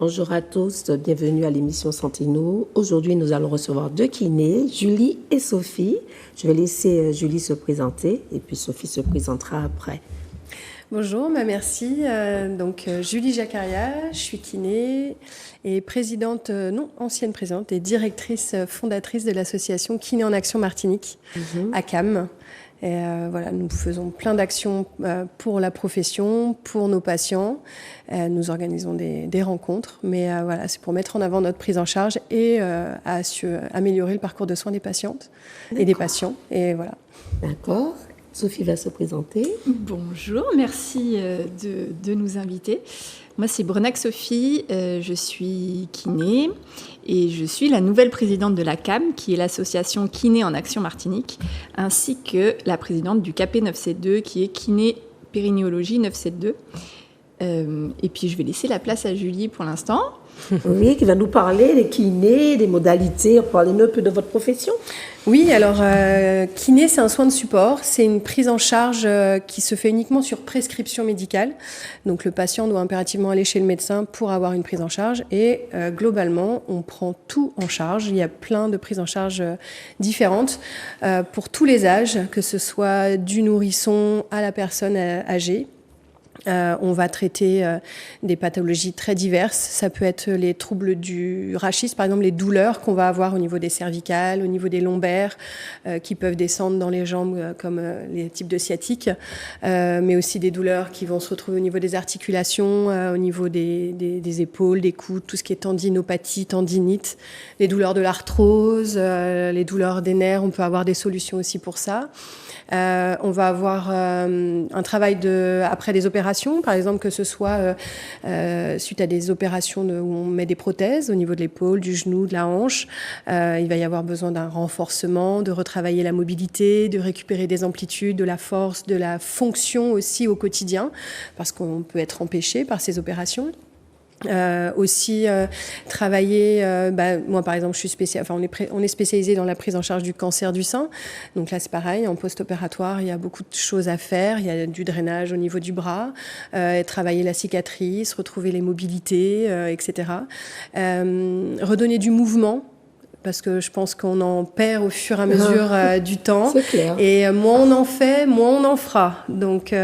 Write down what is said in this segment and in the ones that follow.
Bonjour à tous, bienvenue à l'émission Santé-nous. Aujourd'hui, nous allons recevoir 2 kinés, Julie et Sophie. Je vais laisser Julie se présenter et puis Sophie se présentera après. Bonjour, merci. Julie Jacaria, je suis kiné et présidente, ancienne présidente et directrice fondatrice de l'association Kiné en Action Martinique, ACAM. Et nous faisons plein d'actions pour la profession, pour nos patients. Nous organisons des rencontres, mais c'est pour mettre en avant notre prise en charge et améliorer le parcours de soins des patientes et des patients. Et voilà. D'accord. Sophie va se présenter. Bonjour, merci de nous inviter. Moi, c'est Brenac Sophie, je suis kiné et je suis la nouvelle présidente de l'ACAM, qui est l'association Kiné en Action Martinique, ainsi que la présidente du KP 972, qui est Kiné Périnéologie 972. Et puis, je vais laisser la place à Julie pour l'instant. Oui, qui va nous parler des kinés, des modalités. Parlez-nous un peu de votre profession. Oui, alors kiné, c'est un soin de support. C'est une prise en charge qui se fait uniquement sur prescription médicale. Donc le patient doit impérativement aller chez le médecin pour avoir une prise en charge. Et globalement, on prend tout en charge. Il y a plein de prises en charge différentes pour tous les âges, que ce soit du nourrisson à la personne âgée. On va traiter des pathologies très diverses. Ça peut être les troubles du rachis, par exemple les douleurs qu'on va avoir au niveau des cervicales, au niveau des lombaires, qui peuvent descendre dans les jambes comme les types de sciatique, mais aussi des douleurs qui vont se retrouver au niveau des articulations, au niveau des épaules, des coudes, tout ce qui est tendinopathie, tendinite, les douleurs de l'arthrose, les douleurs des nerfs, on peut avoir des solutions aussi pour ça. On va avoir un travail après des opérations, par exemple que ce soit suite à des opérations où on met des prothèses au niveau de l'épaule, du genou, de la hanche. Il va y avoir besoin d'un renforcement, de retravailler la mobilité, de récupérer des amplitudes, de la force, de la fonction aussi au quotidien, parce qu'on peut être empêché par ces opérations. Travailler, moi par exemple on est spécialisé dans la prise en charge du cancer du sein, donc là c'est pareil, en post-opératoire il y a beaucoup de choses à faire, il y a du drainage au niveau du bras, travailler la cicatrice, retrouver les mobilités, etc. Redonner du mouvement, parce que je pense qu'on en perd au fur et à mesure du temps. C'est clair. Et moins on en fait, moins on en fera. Donc,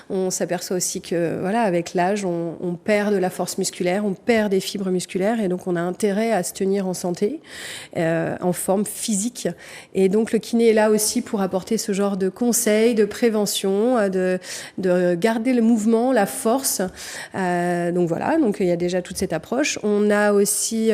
on s'aperçoit aussi que, avec l'âge, on perd de la force musculaire, on perd des fibres musculaires, et donc on a intérêt à se tenir en santé, en forme physique. Et donc, le kiné est là aussi pour apporter ce genre de conseils, de prévention, de garder le mouvement, la force. Donc il y a déjà toute cette approche. On a aussi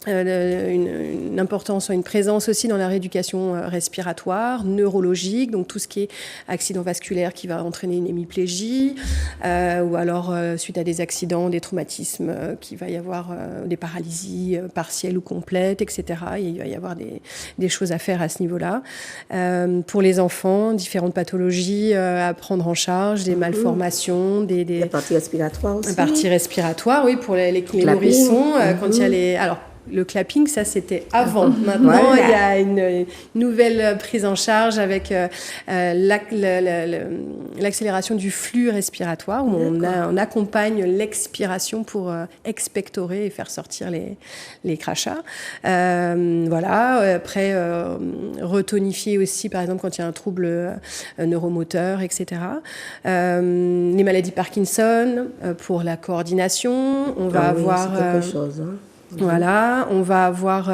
une importance, une présence aussi dans la rééducation respiratoire, neurologique, donc tout ce qui est accident vasculaire qui va entraîner une hémiplégie, ou alors suite à des accidents, des traumatismes, qu'il va y avoir des paralysies partielles ou complètes, etc. Il va y avoir des choses à faire à ce niveau-là. Pour les enfants, différentes pathologies à prendre en charge, des malformations, La partie respiratoire aussi. La partie respiratoire, oui, pour les nourrissons, quand il y a les... Alors, le clapping, ça, c'était avant. Maintenant, il y a une nouvelle prise en charge avec l'accélération du flux respiratoire, où on accompagne l'expiration pour expectorer et faire sortir les crachats. Après, retonifier aussi, par exemple, quand il y a un trouble neuromoteur, etc. Les maladies Parkinson, pour la coordination. On va avoir... c'est quelque chose, hein. On va avoir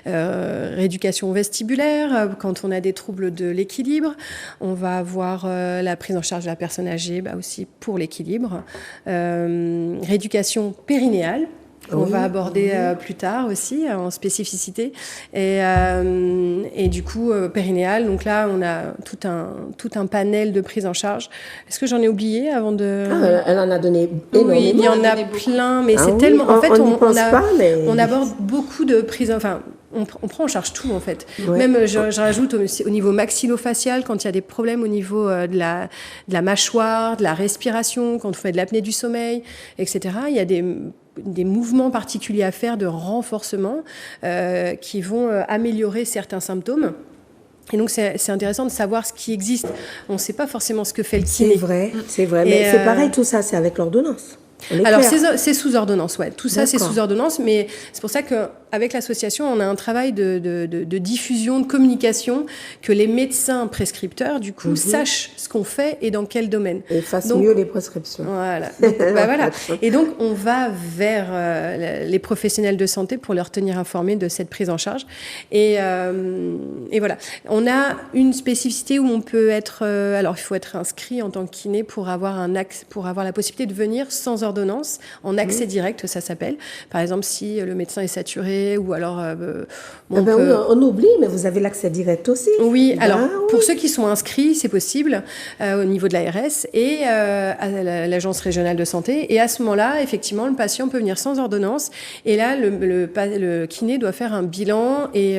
rééducation vestibulaire quand on a des troubles de l'équilibre. On va avoir la prise en charge de la personne âgée aussi pour l'équilibre. Rééducation périnéale. On va aborder plus tard aussi en spécificité et du coup périnéal. Donc là on a tout un panel de prise en charge. Est-ce que j'en ai oublié avant de... Elle en a donné énormément. Oui, il y en a plein, mais c'est tellement... En fait, on aborde beaucoup de prises... Enfin, on prend en charge tout en fait. Ouais. Même je rajoute au niveau maxillofacial, quand il y a des problèmes au niveau de la mâchoire, de la respiration, quand on fait de l'apnée du sommeil, etc. Il y a des mouvements particuliers à faire de renforcement qui vont améliorer certains symptômes. Et donc, c'est intéressant de savoir ce qui existe. On ne sait pas forcément ce que fait le kiné. C'est vrai. Mais c'est pareil, tout ça, c'est avec l'ordonnance. Alors, clair. c'est sous ordonnance, ouais. Tout ça, c'est D'accord. sous ordonnance, mais c'est pour ça qu'avec l'association, on a un travail de diffusion, de communication, que les médecins prescripteurs, du coup, sachent ce qu'on fait et dans quel domaine. Et fasse Donc, mieux les prescriptions. Voilà. Donc, voilà. Et donc, on va vers les professionnels de santé pour leur tenir informés de cette prise en charge. Et voilà. On a une spécificité où on peut être... alors, il faut être inscrit en tant que kiné pour avoir la possibilité de venir sans ordonnance, en accès direct, ça s'appelle. Par exemple, si le médecin est saturé ou alors... Oui, on oublie, mais vous avez l'accès direct aussi. Oui, alors oui. pour ceux qui sont inscrits, c'est possible au niveau de l'ARS et à l'Agence régionale de santé. Et à ce moment-là, effectivement, le patient peut venir sans ordonnance. Et là, le kiné doit faire un bilan et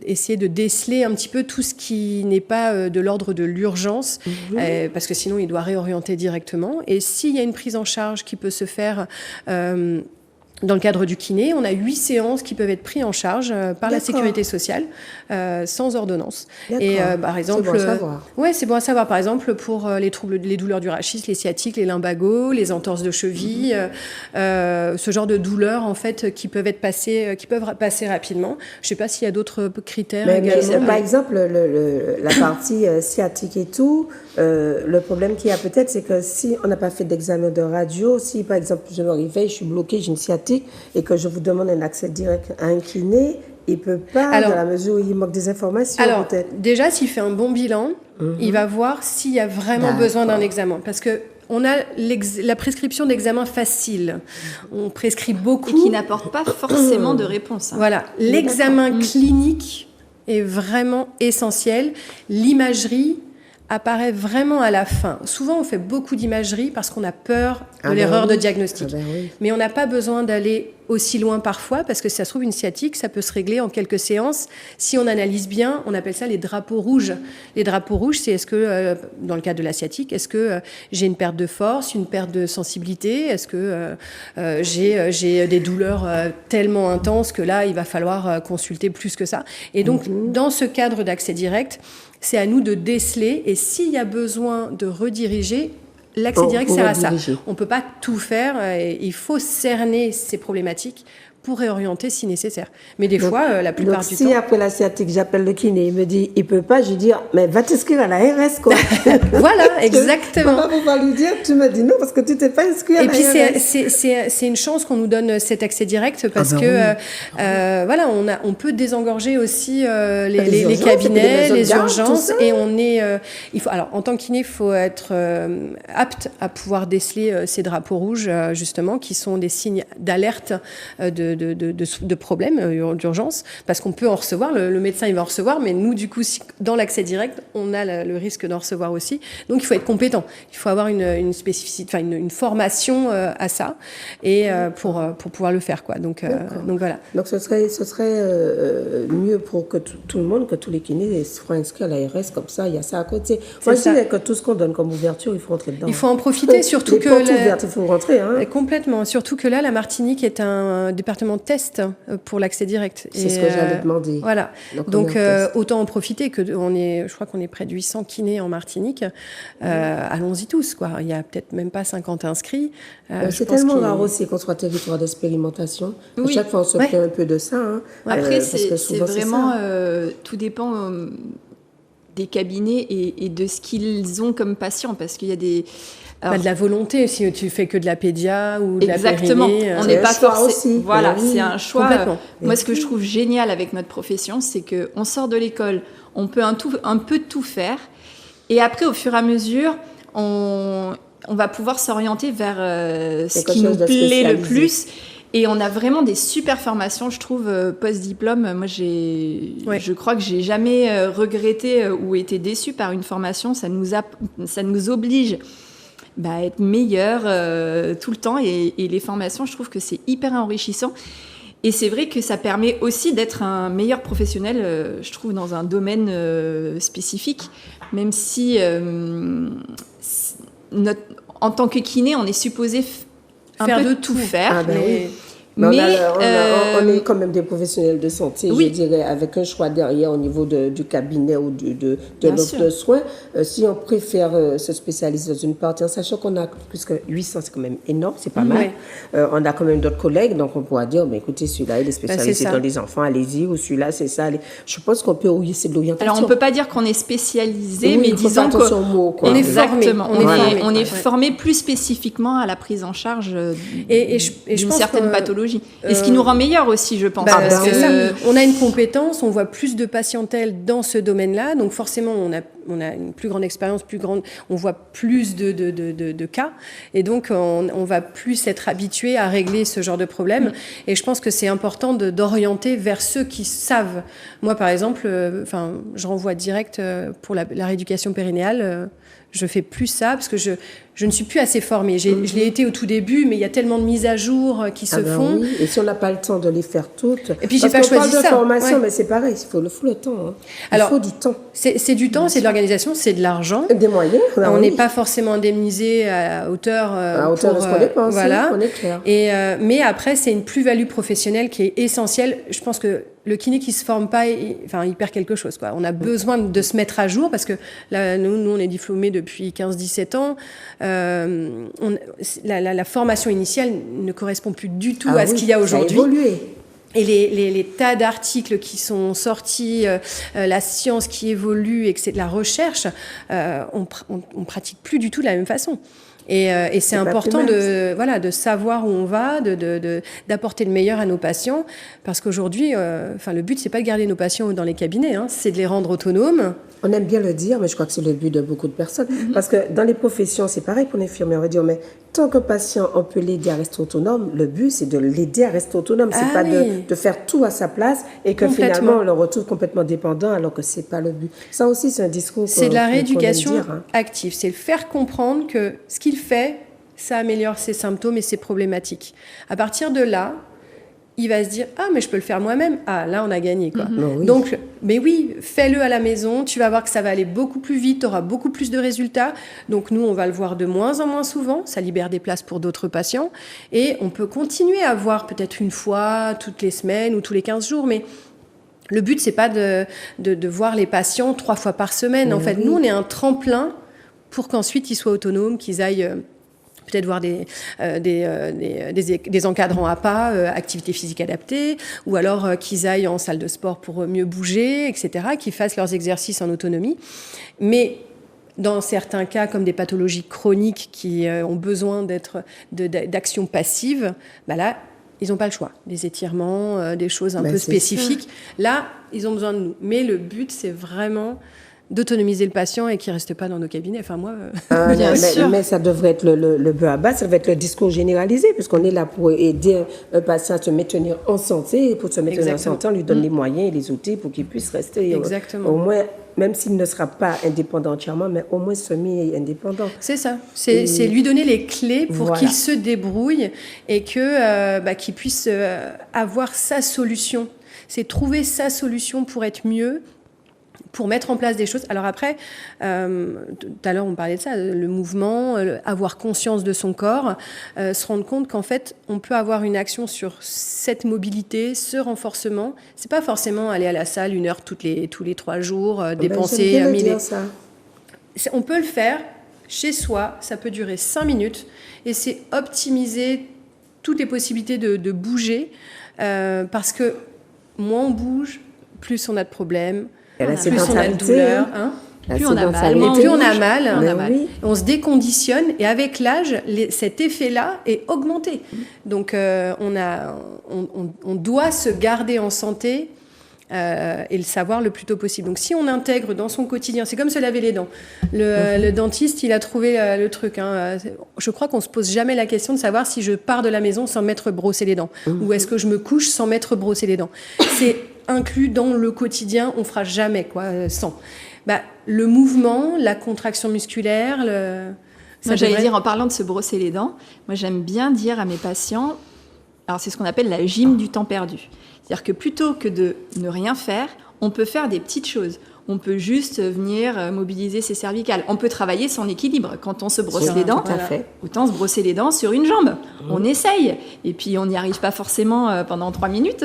essayer de déceler un petit peu tout ce qui n'est pas de l'ordre de l'urgence, parce que sinon, il doit réorienter directement. Et s'il y a une prise en charge qui peut se faire... dans le cadre du kiné, on a 8 séances qui peuvent être prises en charge par la sécurité sociale sans ordonnance. Et par exemple, c'est bon à savoir. C'est bon à savoir. Par exemple, pour les douleurs du rachis, les sciatiques, les lumbagos, les entorses de cheville, ce genre de douleurs en fait qui peuvent passer rapidement. Je ne sais pas s'il y a d'autres critères également. Par exemple, la partie sciatique et tout, le problème qu'il y a peut-être, c'est que si on n'a pas fait d'examen de radio, si par exemple je me réveille, je suis bloquée, j'ai une sciatique et que je vous demande un accès direct à un kiné, il ne peut pas, dans la mesure où il manque des informations. Alors, peut-être. déjà, s'il fait un bon bilan, il va voir s'il y a vraiment besoin d'un examen. Parce que on a la prescription d'examen facile. On prescrit beaucoup. Et qui n'apporte pas forcément de réponse. Hein. Voilà. L'examen clinique est vraiment essentiel. L'imagerie apparaît vraiment à la fin. Souvent, on fait beaucoup d'imagerie parce qu'on a peur de l'erreur de diagnostic. Mais on n'a pas besoin d'aller aussi loin parfois, parce que si ça se trouve, une sciatique, ça peut se régler en quelques séances. Si on analyse bien, on appelle ça les drapeaux rouges. Les drapeaux rouges, c'est est-ce que, dans le cas de la sciatique, est-ce que j'ai une perte de force, une perte de sensibilité? Est-ce que j'ai des douleurs tellement intenses que là, il va falloir consulter plus que ça? Et donc, dans ce cadre d'accès direct, c'est à nous de déceler, et s'il y a besoin de rediriger, l'accès direct sert à ça. On ne peut pas tout faire, il faut cerner ces problématiques pour réorienter si nécessaire. Mais des fois, la plupart du temps... Si après la sciatique, j'appelle le kiné, il me dit, il ne peut pas, je lui dis, mais va t'inscrire à la RS, quoi. Voilà, exactement. Je ne peux pas pouvoir lui dire, tu me dis non, parce que tu ne t'es pas inscrit à la RS. Et puis, c'est une chance qu'on nous donne cet accès direct, parce que, voilà, on peut désengorger aussi les cabinets, les urgences, et on est... alors, en tant que kiné, il faut être apte à pouvoir déceler ces drapeaux rouges, justement, qui sont des signes d'alerte de problèmes d'urgence, parce qu'on peut en recevoir, le médecin il va en recevoir, mais nous du coup dans l'accès direct on a le risque d'en recevoir aussi, donc il faut être compétent, il faut avoir une spécificité, enfin une formation à ça, et pour pouvoir le faire, quoi. Donc voilà. Donc ce serait mieux pour que tout le monde, que tous les kinés soient inscrits à l'ARS, comme ça il y a ça à côté. Moi je dirais que tout ce qu'on donne comme ouverture, il faut rentrer dedans. Il faut en profiter, surtout que ouvertes, il faut rentrer, hein. Complètement, surtout que là la Martinique est un département de test pour l'accès direct. C'est ce que j'allais demander. Voilà. Donc autant en profiter, je crois qu'on est près de 800 kinés en Martinique. Allons-y tous, quoi. Il y a peut-être même pas 50 inscrits. C'est tellement rare aussi qu'on soit territoire d'expérimentation. Oui. À chaque fois, on se plaint un peu de ça. Hein. Après, c'est vraiment... tout dépend des cabinets et de ce qu'ils ont comme patients, parce qu'il y a des... Alors, de la volonté, si tu fais que de la pédia ou de exactement. la périnée. On n'est pas forcé. Voilà, oui, c'est un choix. Complètement. Moi, ce que je trouve génial avec notre profession, c'est qu'on sort de l'école, on peut un peu tout faire, et après, au fur et à mesure, on va pouvoir s'orienter vers ce qui nous plaît le plus. Et on a vraiment des super formations, je trouve, post-diplôme. Moi, je crois que j'ai jamais regretté ou été déçue par une formation. Ça nous oblige à être meilleur tout le temps, et les formations, je trouve que c'est hyper enrichissant, et c'est vrai que ça permet aussi d'être un meilleur professionnel, je trouve, dans un domaine spécifique, même si en tant que kiné on est supposé un peu tout faire, Mais on est quand même des professionnels de santé, je dirais, avec un choix derrière au niveau du cabinet ou de l'offre de soins. Si on préfère se spécialiser dans une partie, en sachant qu'on a plus que 800, c'est quand même énorme, c'est pas mal. On a quand même d'autres collègues, donc on pourra dire, mais écoutez, celui-là, il est spécialisé dans les enfants, allez-y, ou celui-là, c'est ça. Je pense qu'on peut, oui, c'est de l'orientation. Alors, on ne peut pas dire qu'on est spécialisé, mais disons qu'on est exactement, on est formé plus spécifiquement à la prise en charge d'une certaine pathologie. Et ce qui nous rend meilleurs aussi, je pense. On a une compétence, on voit plus de patientèle dans ce domaine-là, donc forcément on a une plus grande expérience, on voit plus de cas, et donc on va plus être habitué à régler ce genre de problème. Et je pense que c'est important d'orienter vers ceux qui savent. Moi, par exemple, je renvoie direct pour la rééducation périnéale. Je fais plus ça parce que je ne suis plus assez formée. Je l'ai été au tout début, mais il y a tellement de mises à jour qui se font. Oui. Et si on n'a pas le temps de les faire toutes. Et puis, j'ai pas choisi ça. On parle de formation, mais c'est pareil, il faut le temps. Hein. Il faut du temps. C'est du temps, c'est de l'organisation, c'est de l'argent. Des moyens. On n'est pas forcément indemnisé à hauteur. À hauteur de ce qu'on dépense. Voilà. On est clair. Mais après, c'est une plus-value professionnelle qui est essentielle. Je pense que le kiné qui se forme pas, il perd quelque chose, quoi. On a besoin de se mettre à jour parce que là, nous, on est diplômés depuis 15-17 ans. La formation initiale ne correspond plus du tout à ce qu'il y a aujourd'hui. Ça a évolué. Et les tas d'articles qui sont sortis, la science qui évolue, etc., la recherche, on pratique plus du tout de la même façon. Et c'est important de savoir où on va, d'apporter le meilleur à nos patients, parce qu'aujourd'hui, le but c'est pas de garder nos patients dans les cabinets, c'est de les rendre autonomes. On aime bien le dire, mais je crois que c'est le but de beaucoup de personnes, parce que dans les professions, c'est pareil pour l'infirmière, on va dire, mais tant que patient, on peut l'aider à rester autonome, le but c'est de l'aider à rester autonome, c'est pas de faire tout à sa place et que finalement on le retrouve complètement dépendant alors que c'est pas le but. Ça aussi c'est un discours. C'est de la rééducation active, c'est le faire comprendre que ce qu'il fait, ça améliore ses symptômes et ses problématiques. À partir de là, il va se dire « Ah, mais je peux le faire moi-même. » Ah, là, on a gagné, quoi. Oui. Donc, mais oui, fais-le à la maison. Tu vas voir que ça va aller beaucoup plus vite. Tu auras beaucoup plus de résultats. Donc, nous, on va le voir de moins en moins souvent. Ça libère des places pour d'autres patients. Et on peut continuer à voir peut-être une fois, toutes les semaines ou tous les 15 jours. Mais le but, c'est pas de voir les patients 3 fois par semaine. En fait, nous, on est un tremplin pour qu'ensuite, ils soient autonomes, qu'ils aillent... peut-être voir des encadrants APA, activité physique adaptée, ou alors qu'ils aillent en salle de sport pour mieux bouger, etc., qu'ils fassent leurs exercices en autonomie. Mais dans certains cas, comme des pathologies chroniques qui ont besoin d'action passive, là, ils n'ont pas le choix. Des étirements, des choses un peu spécifiques. Là, ils ont besoin de nous. Mais le but, c'est vraiment... d'autonomiser le patient et qu'il ne reste pas dans nos cabinets. Enfin, moi, bien sûr. Mais ça devrait être le beurre à bas, ça devrait être le discours généralisé, puisqu'on est là pour aider un patient à se maintenir en santé. Et pour se maintenir en santé, on lui donne les moyens et les outils pour qu'il puisse rester au moins, même s'il ne sera pas indépendant entièrement, mais au moins semi-indépendant. C'est ça. C'est lui donner les clés pour qu'il se débrouille et qu'il puisse avoir sa solution. C'est trouver sa solution pour être mieux, pour mettre en place des choses. Alors après, tout à l'heure on parlait de ça, le mouvement, avoir conscience de son corps, se rendre compte qu'en fait on peut avoir une action sur cette mobilité, ce renforcement. C'est pas forcément aller à la salle 1 heure tous les 3 jours, dépenser 1000. On peut le faire chez soi, ça peut durer 5 minutes et c'est optimiser toutes les possibilités de bouger parce que moins on bouge, plus on a de problèmes. Plus on a de douleur, plus on a mal. Et plus on a mal, oui. on se déconditionne et avec l'âge, cet effet-là est augmenté. Donc on doit se garder en santé et le savoir le plus tôt possible. Donc si on intègre dans son quotidien, c'est comme se laver les dents. Le dentiste, il a trouvé le truc. Je crois qu'on se pose jamais la question de savoir si je pars de la maison sans m'être brossé les dents ou est-ce que je me couche sans m'être brossé les dents. C'est inclus dans le quotidien, on fera jamais sans. Le mouvement, la contraction musculaire, j'allais dire en parlant de se brosser les dents, moi j'aime bien dire à mes patients, alors c'est ce qu'on appelle la gym du temps perdu. C'est-à-dire que plutôt que de ne rien faire, on peut faire des petites choses. on peut juste venir mobiliser ses cervicales. On peut travailler son équilibre. Quand on se brosse C'est les dents, tout à fait. autant se brosser les dents sur une jambe. On essaye. Et puis, on n'y arrive pas forcément pendant 3 minutes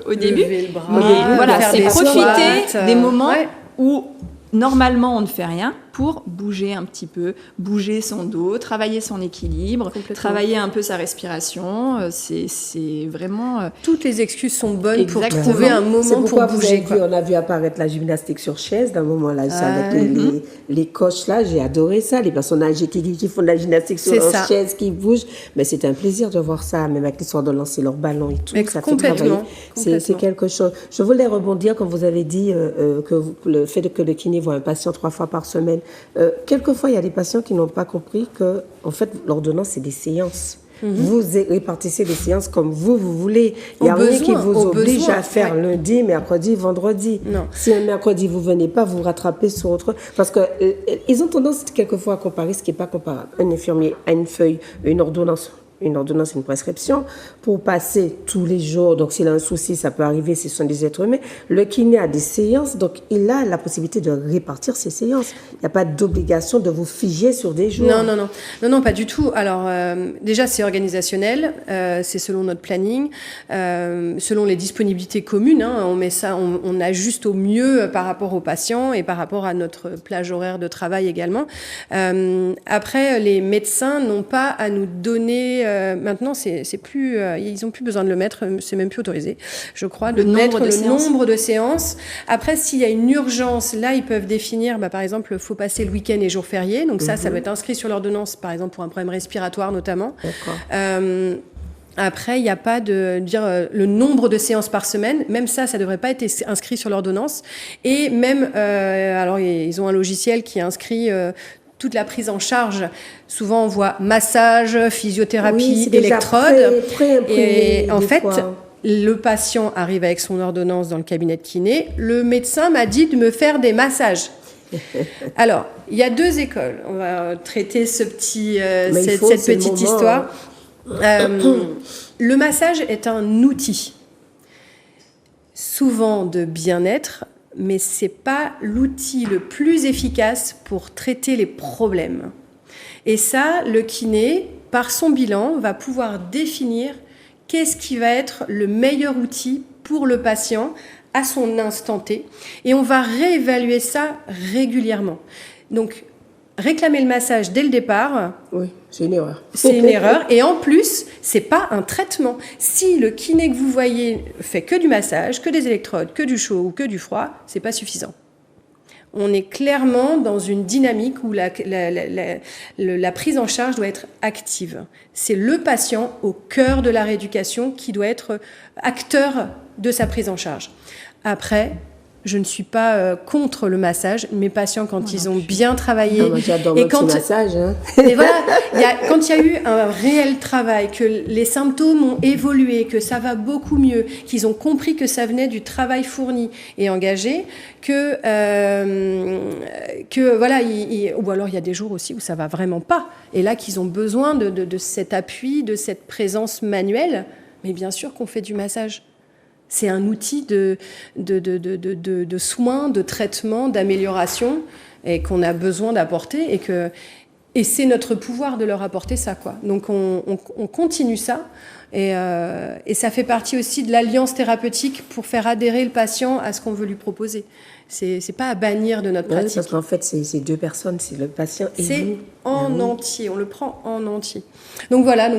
au début. Lever le bras, Mais voilà, faire c'est des profiter squats, des moments ouais. où normalement on ne fait rien pour bouger un petit peu, bouger son dos, travailler son équilibre, Complètement. travailler un peu sa respiration. C'est vraiment... Toutes les excuses sont bonnes Exactement. pour trouver un C'est moment pour pourquoi vous avez bouger. vu, on a vu apparaître la gymnastique sur chaise d'un moment là, ça, Ah, avec les coachs là, j'ai adoré ça, les personnes âgées qui font de la gymnastique sur C'est leur ça. chaise, qui bougent. Mais c'était un plaisir de voir ça, même avec l'histoire de lancer leur ballon et tout. Mais Ça fait complètement, travailler. C'est complètement. quelque chose. Je voulais rebondir quand vous avez dit le fait que le kiné voit un patient 3 fois par semaine. Quelquefois, il y a des patients qui n'ont pas compris que, en fait, l'ordonnance, c'est des séances. Vous répartissez les séances comme vous voulez. Il n'y a Au rien qui besoin, vous au oblige besoin, à faire ouais. lundi, mercredi, vendredi. Non. Si un mercredi vous venez pas, vous rattrapez sur autre. Parce que ils ont tendance quelquefois à comparer ce qui n'est pas comparable. Un infirmier a une feuille, une ordonnance, une prescription pour passer tous les jours. Donc s'il a un souci, ça peut arriver. Ce sont des êtres humains. Le kiné a des séances, donc il a la possibilité de répartir ses séances. Il n'y a pas d'obligation de vous figer sur des jours. Non, pas du tout. Alors, déjà, c'est organisationnel, c'est selon notre planning, selon les disponibilités communes. Hein, on met ça, on ajuste au mieux par rapport aux patients et par rapport à notre plage horaire de travail également. Après, les médecins n'ont pas à nous donner. Maintenant, c'est plus, ils n'ont plus besoin de le mettre, c'est même plus autorisé, je crois, de mettre le nombre de séances. Après, s'il y a une urgence, là, ils peuvent définir, par exemple, il faut passer le week-end et jours fériés. Donc ça doit être inscrit sur l'ordonnance, par exemple, pour un problème respiratoire notamment. D'accord. Après, il n'y a pas de dire le nombre de séances par semaine. Même ça devrait pas être inscrit sur l'ordonnance. Et même, alors ils ont un logiciel qui inscrit toute la prise en charge. Souvent, on voit massage, physiothérapie, électrode. Et en fait, le patient arrive avec son ordonnance dans le cabinet de kiné. Le médecin m'a dit de me faire des massages. Alors, il y a 2 écoles. On va traiter cette petite histoire. Le massage est un outil, souvent de bien-être, mais c'est pas l'outil le plus efficace pour traiter les problèmes. Et ça, le kiné, par son bilan, va pouvoir définir qu'est-ce qui va être le meilleur outil pour le patient à son instant T. Et on va réévaluer ça régulièrement. Donc, réclamer le massage dès le départ, oui, c'est une erreur. C'est une erreur. Et en plus, c'est pas un traitement. Si le kiné que vous voyez fait que du massage, que des électrodes, que du chaud ou que du froid, c'est pas suffisant. On est clairement dans une dynamique où la prise en charge doit être active. C'est le patient au cœur de la rééducation qui doit être acteur de sa prise en charge. Après, je ne suis pas contre le massage. Mes patients, quand ils ont bien travaillé, moi, j'adore et quand massage, hein. Et voilà, quand il y a eu un réel travail, que les symptômes ont évolué, que ça va beaucoup mieux, qu'ils ont compris que ça venait du travail fourni et engagé, que voilà, ou alors il y a des jours aussi où ça va vraiment pas, et là qu'ils ont besoin de cet appui, de cette présence manuelle. Mais bien sûr qu'on fait du massage. C'est un outil de soins, de traitement, d'amélioration et qu'on a besoin d'apporter et c'est notre pouvoir de leur apporter ça, quoi. Donc on continue ça et ça fait partie aussi de l'alliance thérapeutique pour faire adhérer le patient à ce qu'on veut lui proposer. C'est pas à bannir de notre pratique. Parce qu'en fait, c'est 2 personnes, c'est le patient et c'est nous. en entier, on le prend en entier. Donc voilà,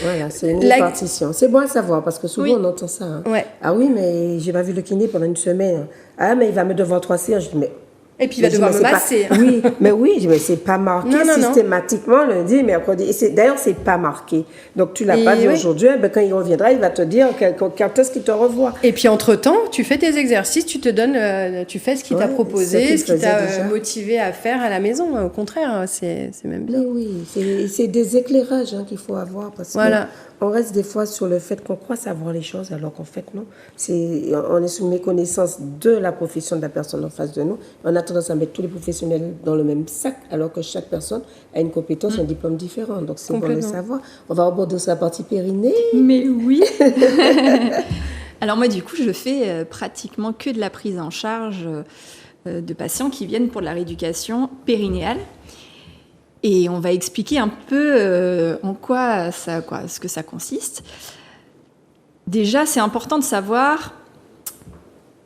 voilà, c'est une répartition. C'est bon à savoir parce que souvent on entend ça. Hein. Ouais. Ah oui, mais j'ai pas vu le kiné pendant une semaine. Ah, mais il va me devoir 3 séances. Je dis, mais et puis il va devoir me masser. Oui, mais c'est pas marqué systématiquement lundi, mercredi. D'ailleurs, c'est pas marqué. Donc tu l'as pas vu aujourd'hui. Quand il reviendra, il va te dire quand est-ce qu'il te revoit. Et puis entre-temps, tu fais tes exercices, tu fais ce qu'il t'a proposé, ce qu'il t'a motivé à faire à la maison. Au contraire, c'est même bien. Mais oui, c'est des éclairages qu'il faut avoir parce qu'on reste des fois sur le fait qu'on croit savoir les choses alors qu'en fait non. On est sous méconnaissance de la profession de la personne en face de nous. On a tendance à mettre tous les professionnels dans le même sac alors que chaque personne a une compétence, un diplôme différent. Donc c'est bon de le savoir. On va aborder sur la partie périnée. Mais oui. Alors moi du coup je fais pratiquement que de la prise en charge de patients qui viennent pour de la rééducation périnéale. Et on va expliquer un peu ce que ça consiste. Déjà, c'est important de savoir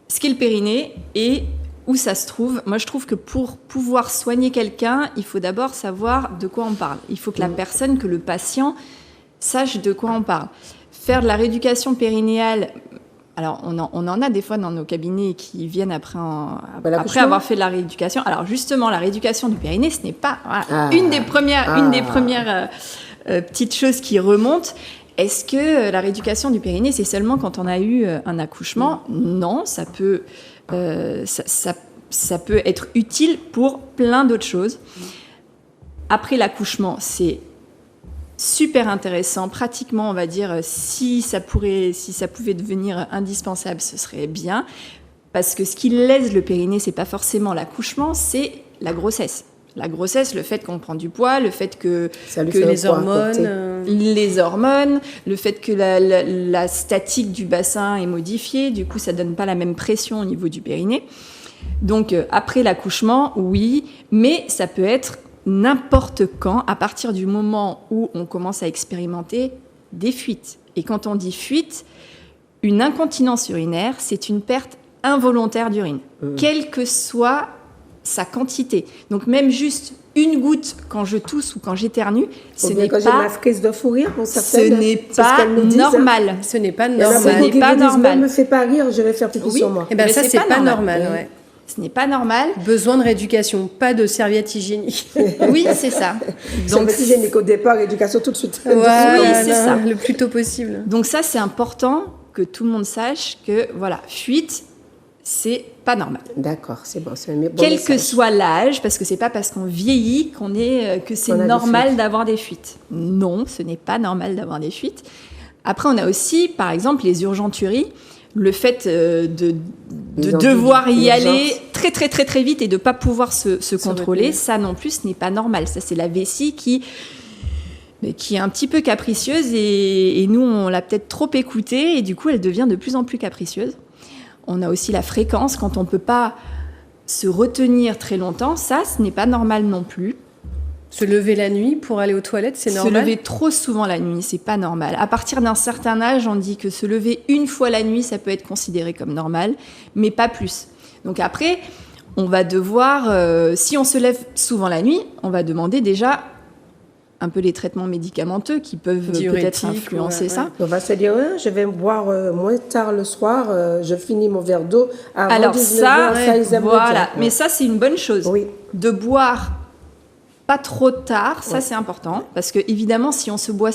ce qu'est le périnée et où ça se trouve. Moi, je trouve que pour pouvoir soigner quelqu'un, il faut d'abord savoir de quoi on parle. Il faut que la personne, que le patient, sache de quoi on parle. Faire de la rééducation périnéale, alors on en a des fois dans nos cabinets qui viennent après avoir fait de la rééducation. Alors justement, la rééducation du périnée, ce n'est pas une des premières petites choses qui remontent. Est-ce que la rééducation du périnée, c'est seulement quand on a eu un accouchement ? Non, ça peut être utile pour plein d'autres choses. Après l'accouchement, c'est super intéressant. Pratiquement, on va dire, si ça pouvait devenir indispensable, ce serait bien. Parce que ce qui lèse le périnée, c'est pas forcément l'accouchement, c'est la grossesse. La grossesse, le fait qu'on prend du poids, le fait que les hormones, le fait que la statique du bassin est modifiée, du coup ça donne pas la même pression au niveau du périnée. Donc après l'accouchement, oui, mais ça peut être n'importe quand, à partir du moment où on commence à expérimenter des fuites. Et quand on dit fuite, une incontinence urinaire, c'est une perte involontaire d'urine, quelle que soit sa quantité. Donc même juste une goutte quand je tousse ou quand j'éternue, ce n'est pas normal. Ce n'est pas normal. Ce n'est pas normal. Ne me fais pas rire, je vais faire pipi sur moi. Et ben ça c'est pas normal. Ouais. Ce n'est pas normal. Besoin de rééducation, pas de serviette hygiénique. Oui, c'est ça. Donc serviette hygiénique au départ, rééducation tout de suite. Voilà, oui, c'est ça. Le plus tôt possible. Donc ça, c'est important que tout le monde sache que voilà, fuite, c'est pas normal. D'accord, c'est bon, c'est un bon Quel message. que soit l'âge, parce que c'est pas parce qu'on vieillit que c'est normal d'avoir des fuites. Non, ce n'est pas normal d'avoir des fuites. Après, on a aussi, par exemple, les urgenturies. Le fait de devoir y aller très très très très vite et de pas pouvoir se contrôler, ça non plus, ce n'est pas normal. Ça, c'est la vessie qui est un petit peu capricieuse et nous, on l'a peut-être trop écoutée et du coup, elle devient de plus en plus capricieuse. On a aussi la fréquence, quand on ne peut pas se retenir très longtemps, ça, ce n'est pas normal non plus. Se lever la nuit pour aller aux toilettes, c'est normal. Se lever trop souvent la nuit, c'est pas normal. À partir d'un certain âge, on dit que se lever une fois la nuit, ça peut être considéré comme normal, mais pas plus. Donc après, on va devoir, si on se lève souvent la nuit, on va demander déjà un peu les traitements médicamenteux qui peuvent peut-être influencer ça. On va se dire, je vais boire moins tard le soir, je finis mon verre d'eau avant alors 19h, ça voilà. Mais ça, c'est une bonne chose. Oui. De boire pas trop tard, ça c'est important, parce que évidemment, si on se boit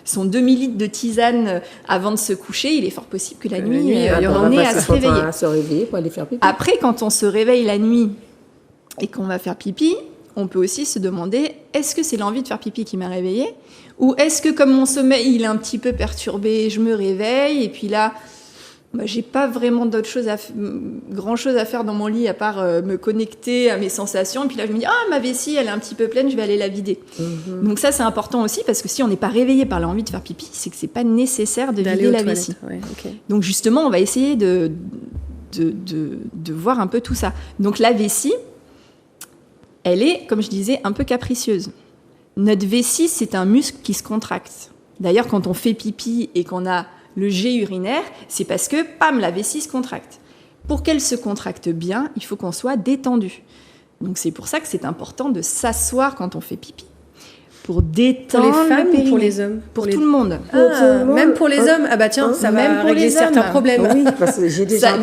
son demi-litre de tisane avant de se coucher, il est fort possible que la nuit, on ait à se réveiller. À se réveiller pour aller faire pipi. Après, quand on se réveille la nuit et qu'on va faire pipi, on peut aussi se demander, est-ce que c'est l'envie de faire pipi qui m'a réveillée ? Ou est-ce que comme mon sommeil il est un petit peu perturbé, je me réveille et puis là, j'ai pas vraiment grand-chose à faire dans mon lit à part me connecter à mes sensations. Et puis là, je me dis, ma vessie, elle est un petit peu pleine, je vais aller la vider. Mm-hmm. Donc ça, c'est important aussi parce que si on n'est pas réveillé par l'envie de faire pipi, c'est que c'est pas nécessaire de vider la vessie. Ouais, okay. Donc justement, on va essayer de voir un peu tout ça. Donc la vessie, elle est, comme je disais, un peu capricieuse. Notre vessie, c'est un muscle qui se contracte. D'ailleurs, quand on fait pipi et qu'on a le jet urinaire, c'est parce que, la vessie se contracte. Pour qu'elle se contracte bien, il faut qu'on soit détendu. Donc c'est pour ça que c'est important de s'asseoir quand on fait pipi. Pour détendre pour les femmes le périnée. Ou pour les hommes? Pour tout le monde. Même pour les hommes? Ah bah tiens, ça va régler certains problèmes. Oui, parce que j'ai déjà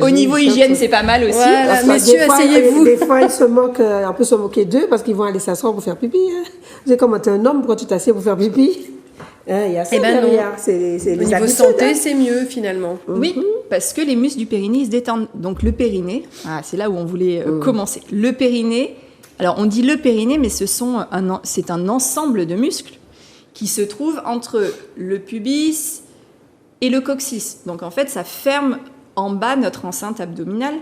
au niveau hygiène, c'est pas mal aussi. Voilà, messieurs, asseyez-vous. Des fois, ils se moquent, on peut se moquer d'eux parce qu'ils vont aller s'asseoir pour faire pipi. Hein. J'ai commenté un homme, pourquoi tu t'assieds pour faire pipi? Il y a ça derrière. C'est au niveau santé, c'est mieux finalement. Oui, parce que les muscles du périnée se détendent. Donc le périnée, c'est là où on voulait commencer. Le périnée, alors on dit le périnée, mais c'est un ensemble de muscles qui se trouvent entre le pubis et le coccyx. Donc en fait, ça ferme en bas notre enceinte abdominale.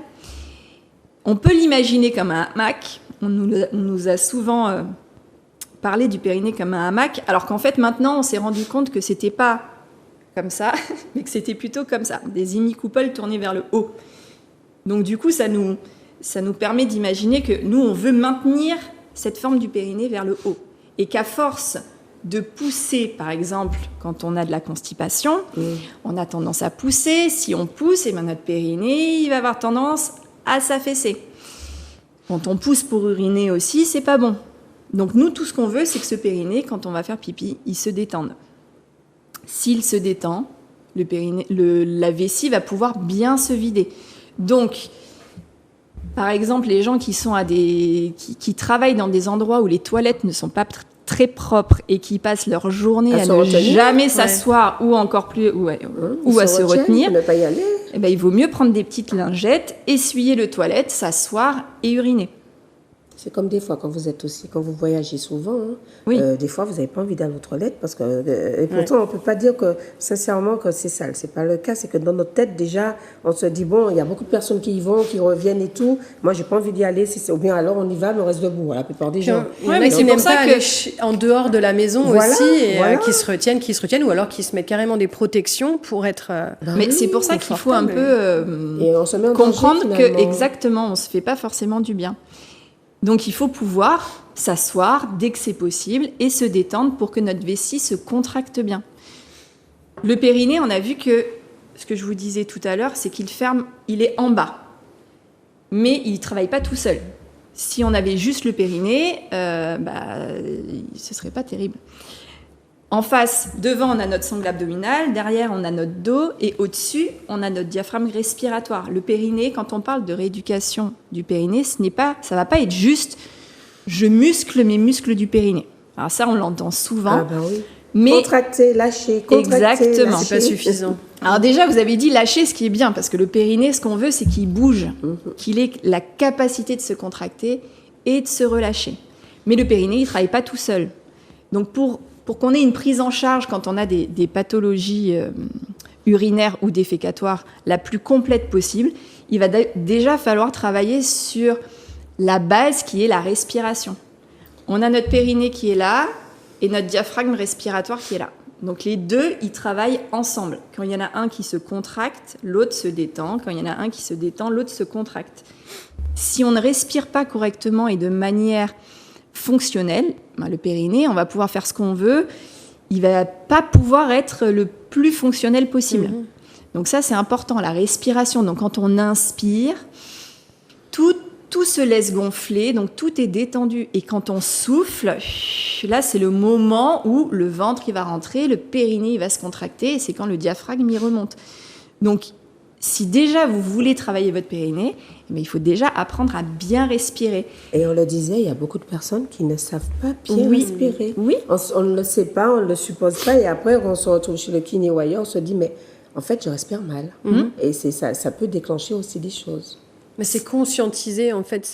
On peut l'imaginer comme un hamac. On nous a souvent parlé du périnée comme un hamac, alors qu'en fait maintenant on s'est rendu compte que c'était pas comme ça, mais que c'était plutôt comme ça, des hémicouples tournés vers le haut. Donc du coup ça nous ça nous permet d'imaginer que nous, on veut maintenir cette forme du périnée vers le haut. Et qu'à force de pousser, par exemple, quand on a de la constipation, on a tendance à pousser. Si on pousse, et bien notre périnée, il va avoir tendance à s'affaisser. Quand on pousse pour uriner aussi, c'est pas bon. Donc nous, tout ce qu'on veut, c'est que ce périnée, quand on va faire pipi, il se détende. S'il se détend, la vessie va pouvoir bien se vider. Donc, par exemple, les gens qui travaillent dans des endroits où les toilettes ne sont pas très propres et qui passent leur journée à ne jamais s'asseoir ou encore plus ou à se retenir, ne pas y aller. Eh ben, il vaut mieux prendre des petites lingettes, essuyer le toilette, s'asseoir et uriner. C'est comme des fois quand vous voyagez souvent, des fois vous n'avez pas envie d'aller aux toilettes parce que, et pourtant on ne peut pas dire que sincèrement que c'est sale. C'est pas le cas, c'est que dans notre tête déjà, on se dit bon, il y a beaucoup de personnes qui y vont, qui reviennent et tout. Moi, j'ai pas envie d'y aller, ou bien alors on y va, mais on reste debout. La plupart des gens. Il y en a qui n'aiment pas aller en dehors de la maison aussi, et qui se retiennent, ou alors qui se mettent carrément des protections pour être. Mais c'est pour ça qu'il faut un peu comprendre que exactement, on se fait pas forcément du bien. Donc, il faut pouvoir s'asseoir dès que c'est possible et se détendre pour que notre vessie se contracte bien. Le périnée, on a vu que, ce que je vous disais tout à l'heure, c'est il est en bas. Mais il ne travaille pas tout seul. Si on avait juste le périnée, ce ne serait pas terrible. En face, devant, on a notre sangle abdominal, derrière, on a notre dos, et au-dessus, on a notre diaphragme respiratoire. Le périnée, quand on parle de rééducation du périnée, ça ne va pas être juste « je muscle mes muscles du périnée ». Alors ça, on l'entend souvent. Ah ben oui. Mais contracter, lâcher, exactement. C'est pas suffisant. Alors déjà, vous avez dit lâcher, ce qui est bien, parce que le périnée, ce qu'on veut, c'est qu'il bouge, qu'il ait la capacité de se contracter et de se relâcher. Mais le périnée, il ne travaille pas tout seul. Donc pour qu'on ait une prise en charge quand on a des pathologies urinaires ou défécatoires la plus complète possible, il va déjà falloir travailler sur la base qui est la respiration. On a notre périnée qui est là et notre diaphragme respiratoire qui est là. Donc les deux, ils travaillent ensemble. Quand il y en a un qui se contracte, l'autre se détend. Quand il y en a un qui se détend, l'autre se contracte. Si on ne respire pas correctement et de manière fonctionnel, le périnée, on va pouvoir faire ce qu'on veut, il va pas pouvoir être le plus fonctionnel possible. Donc ça, c'est important, la respiration. Donc quand on inspire, tout se laisse gonfler, donc tout est détendu. Et quand on souffle, là, c'est le moment où le ventre il va rentrer, le périnée il va se contracter, et c'est quand le diaphragme y remonte. Donc, si déjà vous voulez travailler votre périnée, il faut déjà apprendre à bien respirer. Et on le disait, il y a beaucoup de personnes qui ne savent pas bien respirer. Oui. On ne le sait pas, on ne le suppose pas, et après on se retrouve chez le kiné ou ailleurs, on se dit, mais en fait, je respire mal. Et ça peut déclencher aussi des choses. Mais c'est conscientiser, en fait,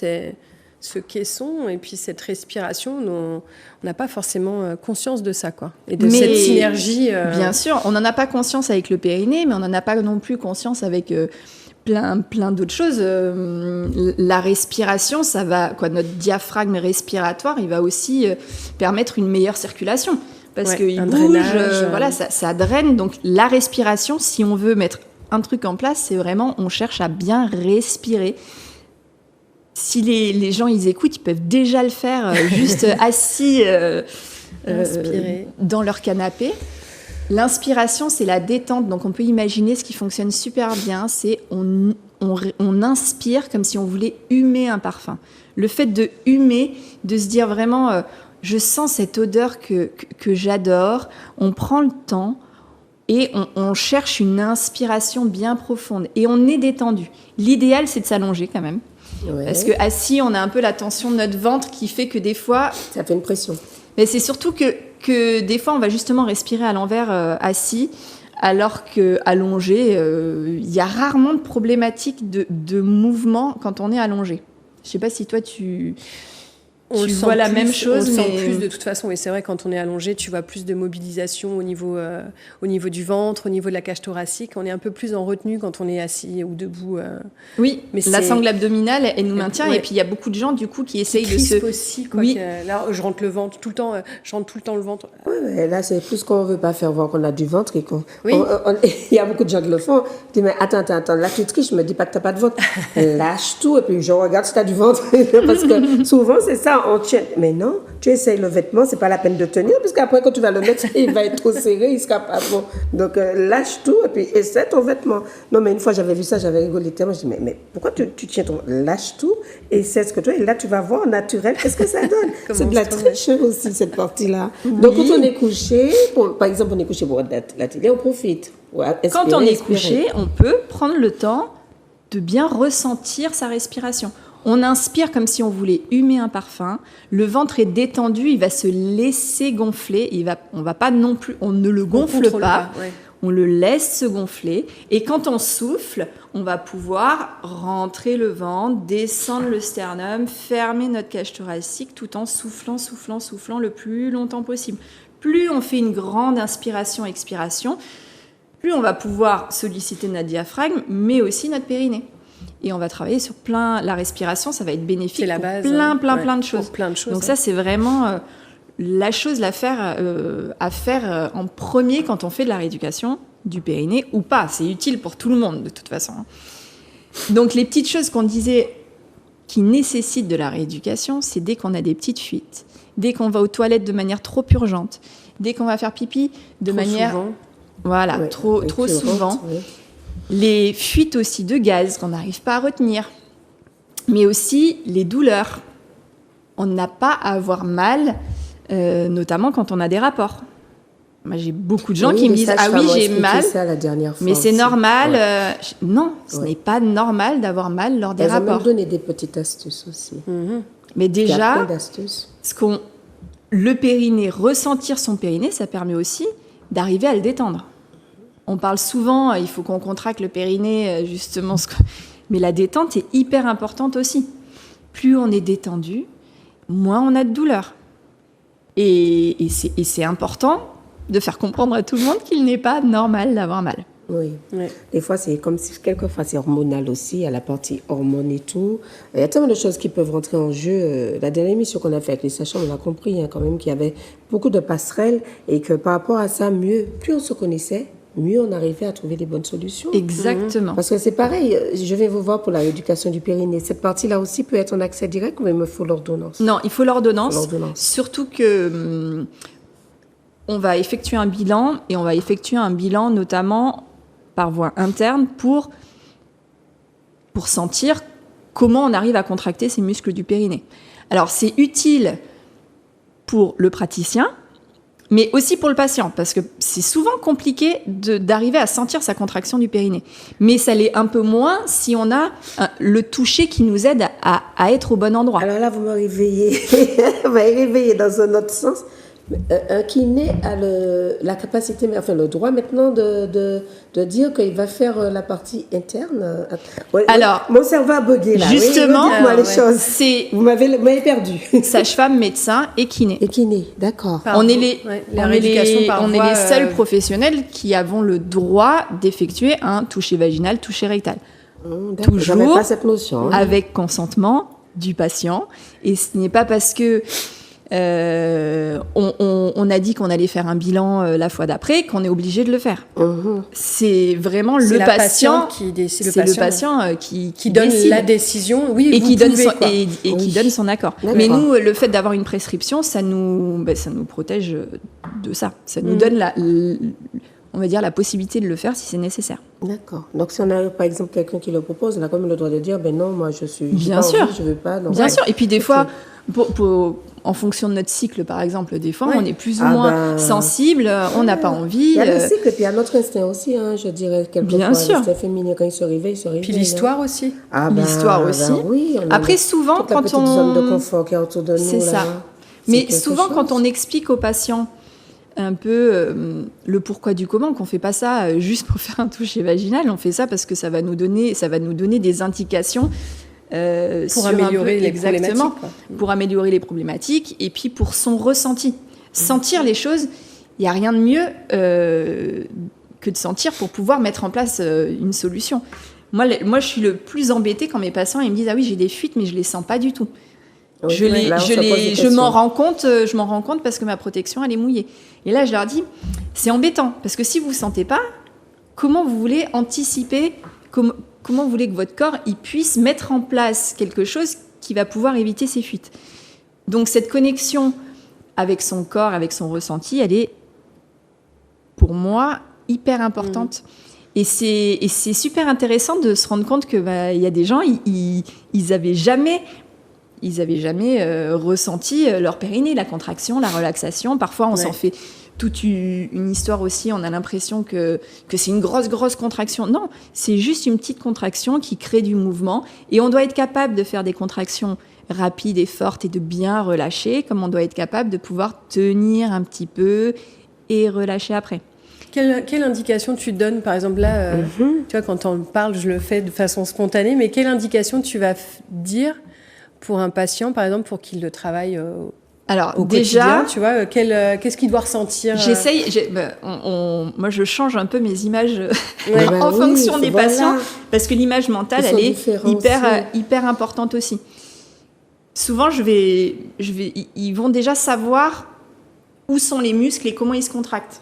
ce caisson et puis cette respiration, on n'a pas forcément conscience de ça, quoi. Et de cette synergie. Bien sûr, on n'en a pas conscience avec le périnée, mais on n'en a pas non plus conscience avec plein d'autres choses. La respiration, ça va, notre diaphragme respiratoire, il va aussi permettre une meilleure circulation. Parce qu'il bouge, ça draine. Donc la respiration, si on veut mettre un truc en place, c'est vraiment, on cherche à bien respirer. Si les gens, ils écoutent, ils peuvent déjà le faire juste assis dans leur canapé. L'inspiration, c'est la détente. Donc, on peut imaginer ce qui fonctionne super bien, c'est on inspire comme si on voulait humer un parfum. Le fait de humer, de se dire vraiment, je sens cette odeur que j'adore. On prend le temps et on cherche une inspiration bien profonde. Et on est détendu. L'idéal, c'est de s'allonger quand même. Ouais. Parce qu'assis, on a un peu la tension de notre ventre qui fait que des fois... Ça fait une pression. Mais c'est surtout que des fois, on va justement respirer à l'envers assis, alors qu'allongé, il y a rarement de problématique de mouvement quand on est allongé. Je ne sais pas si toi, tu tu vois la même chose, on le sent mais plus de toute façon. Et c'est vrai, quand on est allongé, tu vois plus de mobilisation au niveau du ventre, au niveau de la cage thoracique. On est un peu plus en retenue quand on est assis ou debout. Oui, mais la sangle abdominale, elle nous maintient. Ouais. Et puis, il y a beaucoup de gens, du coup, qui essayent de se... aussi, quoi. Oui. Là, je rentre le ventre tout le temps. Je rentre tout le temps le ventre. Oui, mais là, c'est plus qu'on ne veut pas faire voir qu'on a du ventre. Et oui. Il y a beaucoup de gens qui le font. Je dis, mais attends, là, tu triches, je me dis pas que tu n'as pas de ventre. Lâche tout, et puis je regarde si tu as du ventre. Parce que souvent, c'est ça, on tient. Mais non, tu essayes le vêtement, c'est pas la peine de tenir, parce qu'après, quand tu vas le mettre, il va être trop serré, il sera pas bon. Donc, lâche tout, et puis essaie ton vêtement. Non, mais une fois, j'avais vu ça, j'avais rigolé tellement. Je dis, mais pourquoi tu tiens ton... Lâche tout, et essaie ce que tu as, et là, tu vas voir naturel, qu'est-ce que ça donne. C'est de la triche aussi, cette partie-là. Oui. Donc, quand on est couché, par exemple, on est couché pour la télé, on profite. Quand on est couché, on peut prendre le temps de bien ressentir sa respiration. On inspire comme si on voulait humer un parfum. Le ventre est détendu, il va se laisser gonfler. On va pas non plus, on ne le gonfle pas. Ouais. On le laisse se gonfler. Et quand on souffle, on va pouvoir rentrer le ventre, descendre le sternum, fermer notre cage thoracique tout en soufflant le plus longtemps possible. Plus on fait une grande inspiration-expiration, plus on va pouvoir solliciter notre diaphragme, mais aussi notre périnée. Et on va travailler sur la respiration, ça va être bénéfique c'est la base, plein de choses. Donc ça, hein. C'est vraiment la chose à faire en premier quand on fait de la rééducation du périnée ou pas. C'est utile pour tout le monde, de toute façon. Donc les petites choses qu'on disait qui nécessitent de la rééducation, c'est dès qu'on a des petites fuites, dès qu'on va aux toilettes de manière trop urgente, dès qu'on va faire pipi de manière... Souvent. Voilà, ouais, trop souvent. Oui. Les fuites aussi de gaz qu'on n'arrive pas à retenir, mais aussi les douleurs. On n'a pas à avoir mal, notamment quand on a des rapports. Moi, j'ai beaucoup de gens qui me disent « Ah oui, j'ai mal, ça la dernière fois mais c'est aussi. normal. Ouais. » Non, ce n'est pas normal d'avoir mal lors des rapports. Elles ont même donné des petites astuces aussi. Mm-hmm. Mais déjà, le périnée, ressentir son périnée, ça permet aussi d'arriver à le détendre. On parle souvent, il faut qu'on contracte le périnée, justement. Mais la détente est hyper importante aussi. Plus on est détendu, moins on a de douleur. Et c'est important de faire comprendre à tout le monde qu'il n'est pas normal d'avoir mal. Oui. Ouais. Des fois, c'est comme si quelquefois c'est hormonal aussi, à la partie hormones et tout. Il y a tellement de choses qui peuvent rentrer en jeu. La dernière émission qu'on a fait avec les sages-femmes, on a compris quand même qu'il y avait beaucoup de passerelles et que par rapport à ça, plus on se connaissait, mieux on arrivait à trouver des bonnes solutions. Exactement. Parce que c'est pareil, je vais vous voir pour la rééducation du périnée. Cette partie-là aussi peut être en accès direct ou il me faut l'ordonnance? Non, il faut l'ordonnance. Surtout que on va effectuer un bilan et on va effectuer un bilan notamment par voie interne pour sentir comment on arrive à contracter ces muscles du périnée. Alors c'est utile pour le praticien, mais aussi pour le patient, parce que c'est souvent compliqué d'arriver à sentir sa contraction du périnée. Mais ça l'est un peu moins si on a le toucher qui nous aide à être au bon endroit. Alors là, vous me réveillez. Vous m'avez réveillé dans un autre sens. Un kiné a la capacité, enfin le droit maintenant de dire qu'il va faire la partie interne. Ouais, alors, mon cerveau a bugué là. Justement, oui, dites-moi les choses. Vous m'avez perdu. Sage-femme, médecin et kiné. Et kiné, d'accord. On est les seuls professionnels qui avons le droit d'effectuer un toucher vaginal, toucher rectal. Toujours pas cette notion, avec consentement du patient. Et ce n'est pas parce que on a dit qu'on allait faire un bilan la fois d'après qu'on est obligé de le faire. C'est vraiment le patient qui décide. C'est le patient qui donne décide. La décision, oui, et qui donne son accord. D'accord. Mais nous, le fait d'avoir une prescription, ça nous protège de ça. Ça nous donne on va dire la possibilité de le faire si c'est nécessaire. D'accord. Donc si on a par exemple quelqu'un qui le propose, on a quand même le droit de dire non, moi je suis bien sûr, envie, je veux pas. Donc, bien sûr. Et puis des fois, en fonction de notre cycle, par exemple, des fois, on est plus ou moins sensible, on n'a pas envie. Il y a le cycle et puis il y a notre instinct aussi, je dirais, quelquefois. Bien sûr. L'instinct féminin, quand il se réveille, Puis l'histoire aussi. L'histoire aussi. Oui, après, souvent, toute la petite zone de confort qui est autour de nous. C'est ça. Mais souvent, quand on explique aux patients un peu le pourquoi du comment, qu'on ne fait pas ça juste pour faire un toucher vaginal, on fait ça parce que ça va nous donner des indications Pour améliorer les problématiques. Pour améliorer les problématiques et puis pour son ressenti. Sentir les choses, il n'y a rien de mieux que de sentir pour pouvoir mettre en place une solution. Moi, je suis le plus embêtée quand mes patients ils me disent « Ah oui, j'ai des fuites, mais je ne les sens pas du tout. » Oui, Je m'en rends compte parce que ma protection, elle est mouillée. Et là, je leur dis « C'est embêtant, parce que si vous ne sentez pas, comment vous voulez anticiper, comment vous voulez que votre corps il puisse mettre en place quelque chose qui va pouvoir éviter ces fuites. » Donc, cette connexion avec son corps, avec son ressenti, elle est, pour moi, hyper importante. Et c'est super intéressant de se rendre compte que y a des gens, ils avaient jamais ressenti leur périnée, la contraction, la relaxation. Parfois, on s'en fait toute une histoire aussi. On a l'impression que c'est une grosse contraction. Non, c'est juste une petite contraction qui crée du mouvement. Et on doit être capable de faire des contractions rapides et fortes et de bien relâcher, comme on doit être capable de pouvoir tenir un petit peu et relâcher après. Quelle indication tu donnes, par exemple, là, tu vois, quand on parle, je le fais de façon spontanée, mais quelle indication tu vas dire pour un patient, par exemple, pour qu'il le travaille au quotidien, tu vois, qu'est-ce qu'il doit ressentir moi, je change un peu mes images en fonction des patients, parce que l'image mentale, elle est hyper importante aussi. Souvent, ils vont déjà savoir où sont les muscles et comment ils se contractent.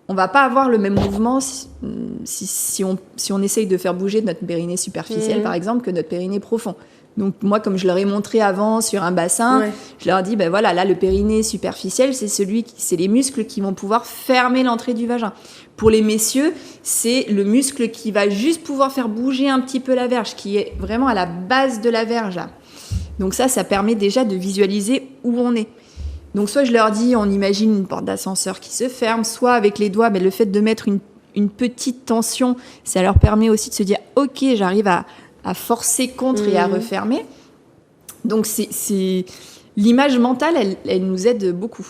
On va pas avoir le même mouvement si on essaye de faire bouger notre périnée superficiel, par exemple, que notre périnée profond. Donc moi, comme je leur ai montré avant sur un bassin, je leur dis, voilà, là, le périnée superficiel, c'est les muscles qui vont pouvoir fermer l'entrée du vagin. Pour les messieurs, c'est le muscle qui va juste pouvoir faire bouger un petit peu la verge, qui est vraiment à la base de la verge, là. Donc ça permet déjà de visualiser où on est. Donc soit je leur dis, on imagine une porte d'ascenseur qui se ferme, soit avec les doigts, le fait de mettre une petite tension, ça leur permet aussi de se dire, ok, j'arrive à forcer contre et à refermer. Donc c'est l'image mentale, elle nous aide beaucoup.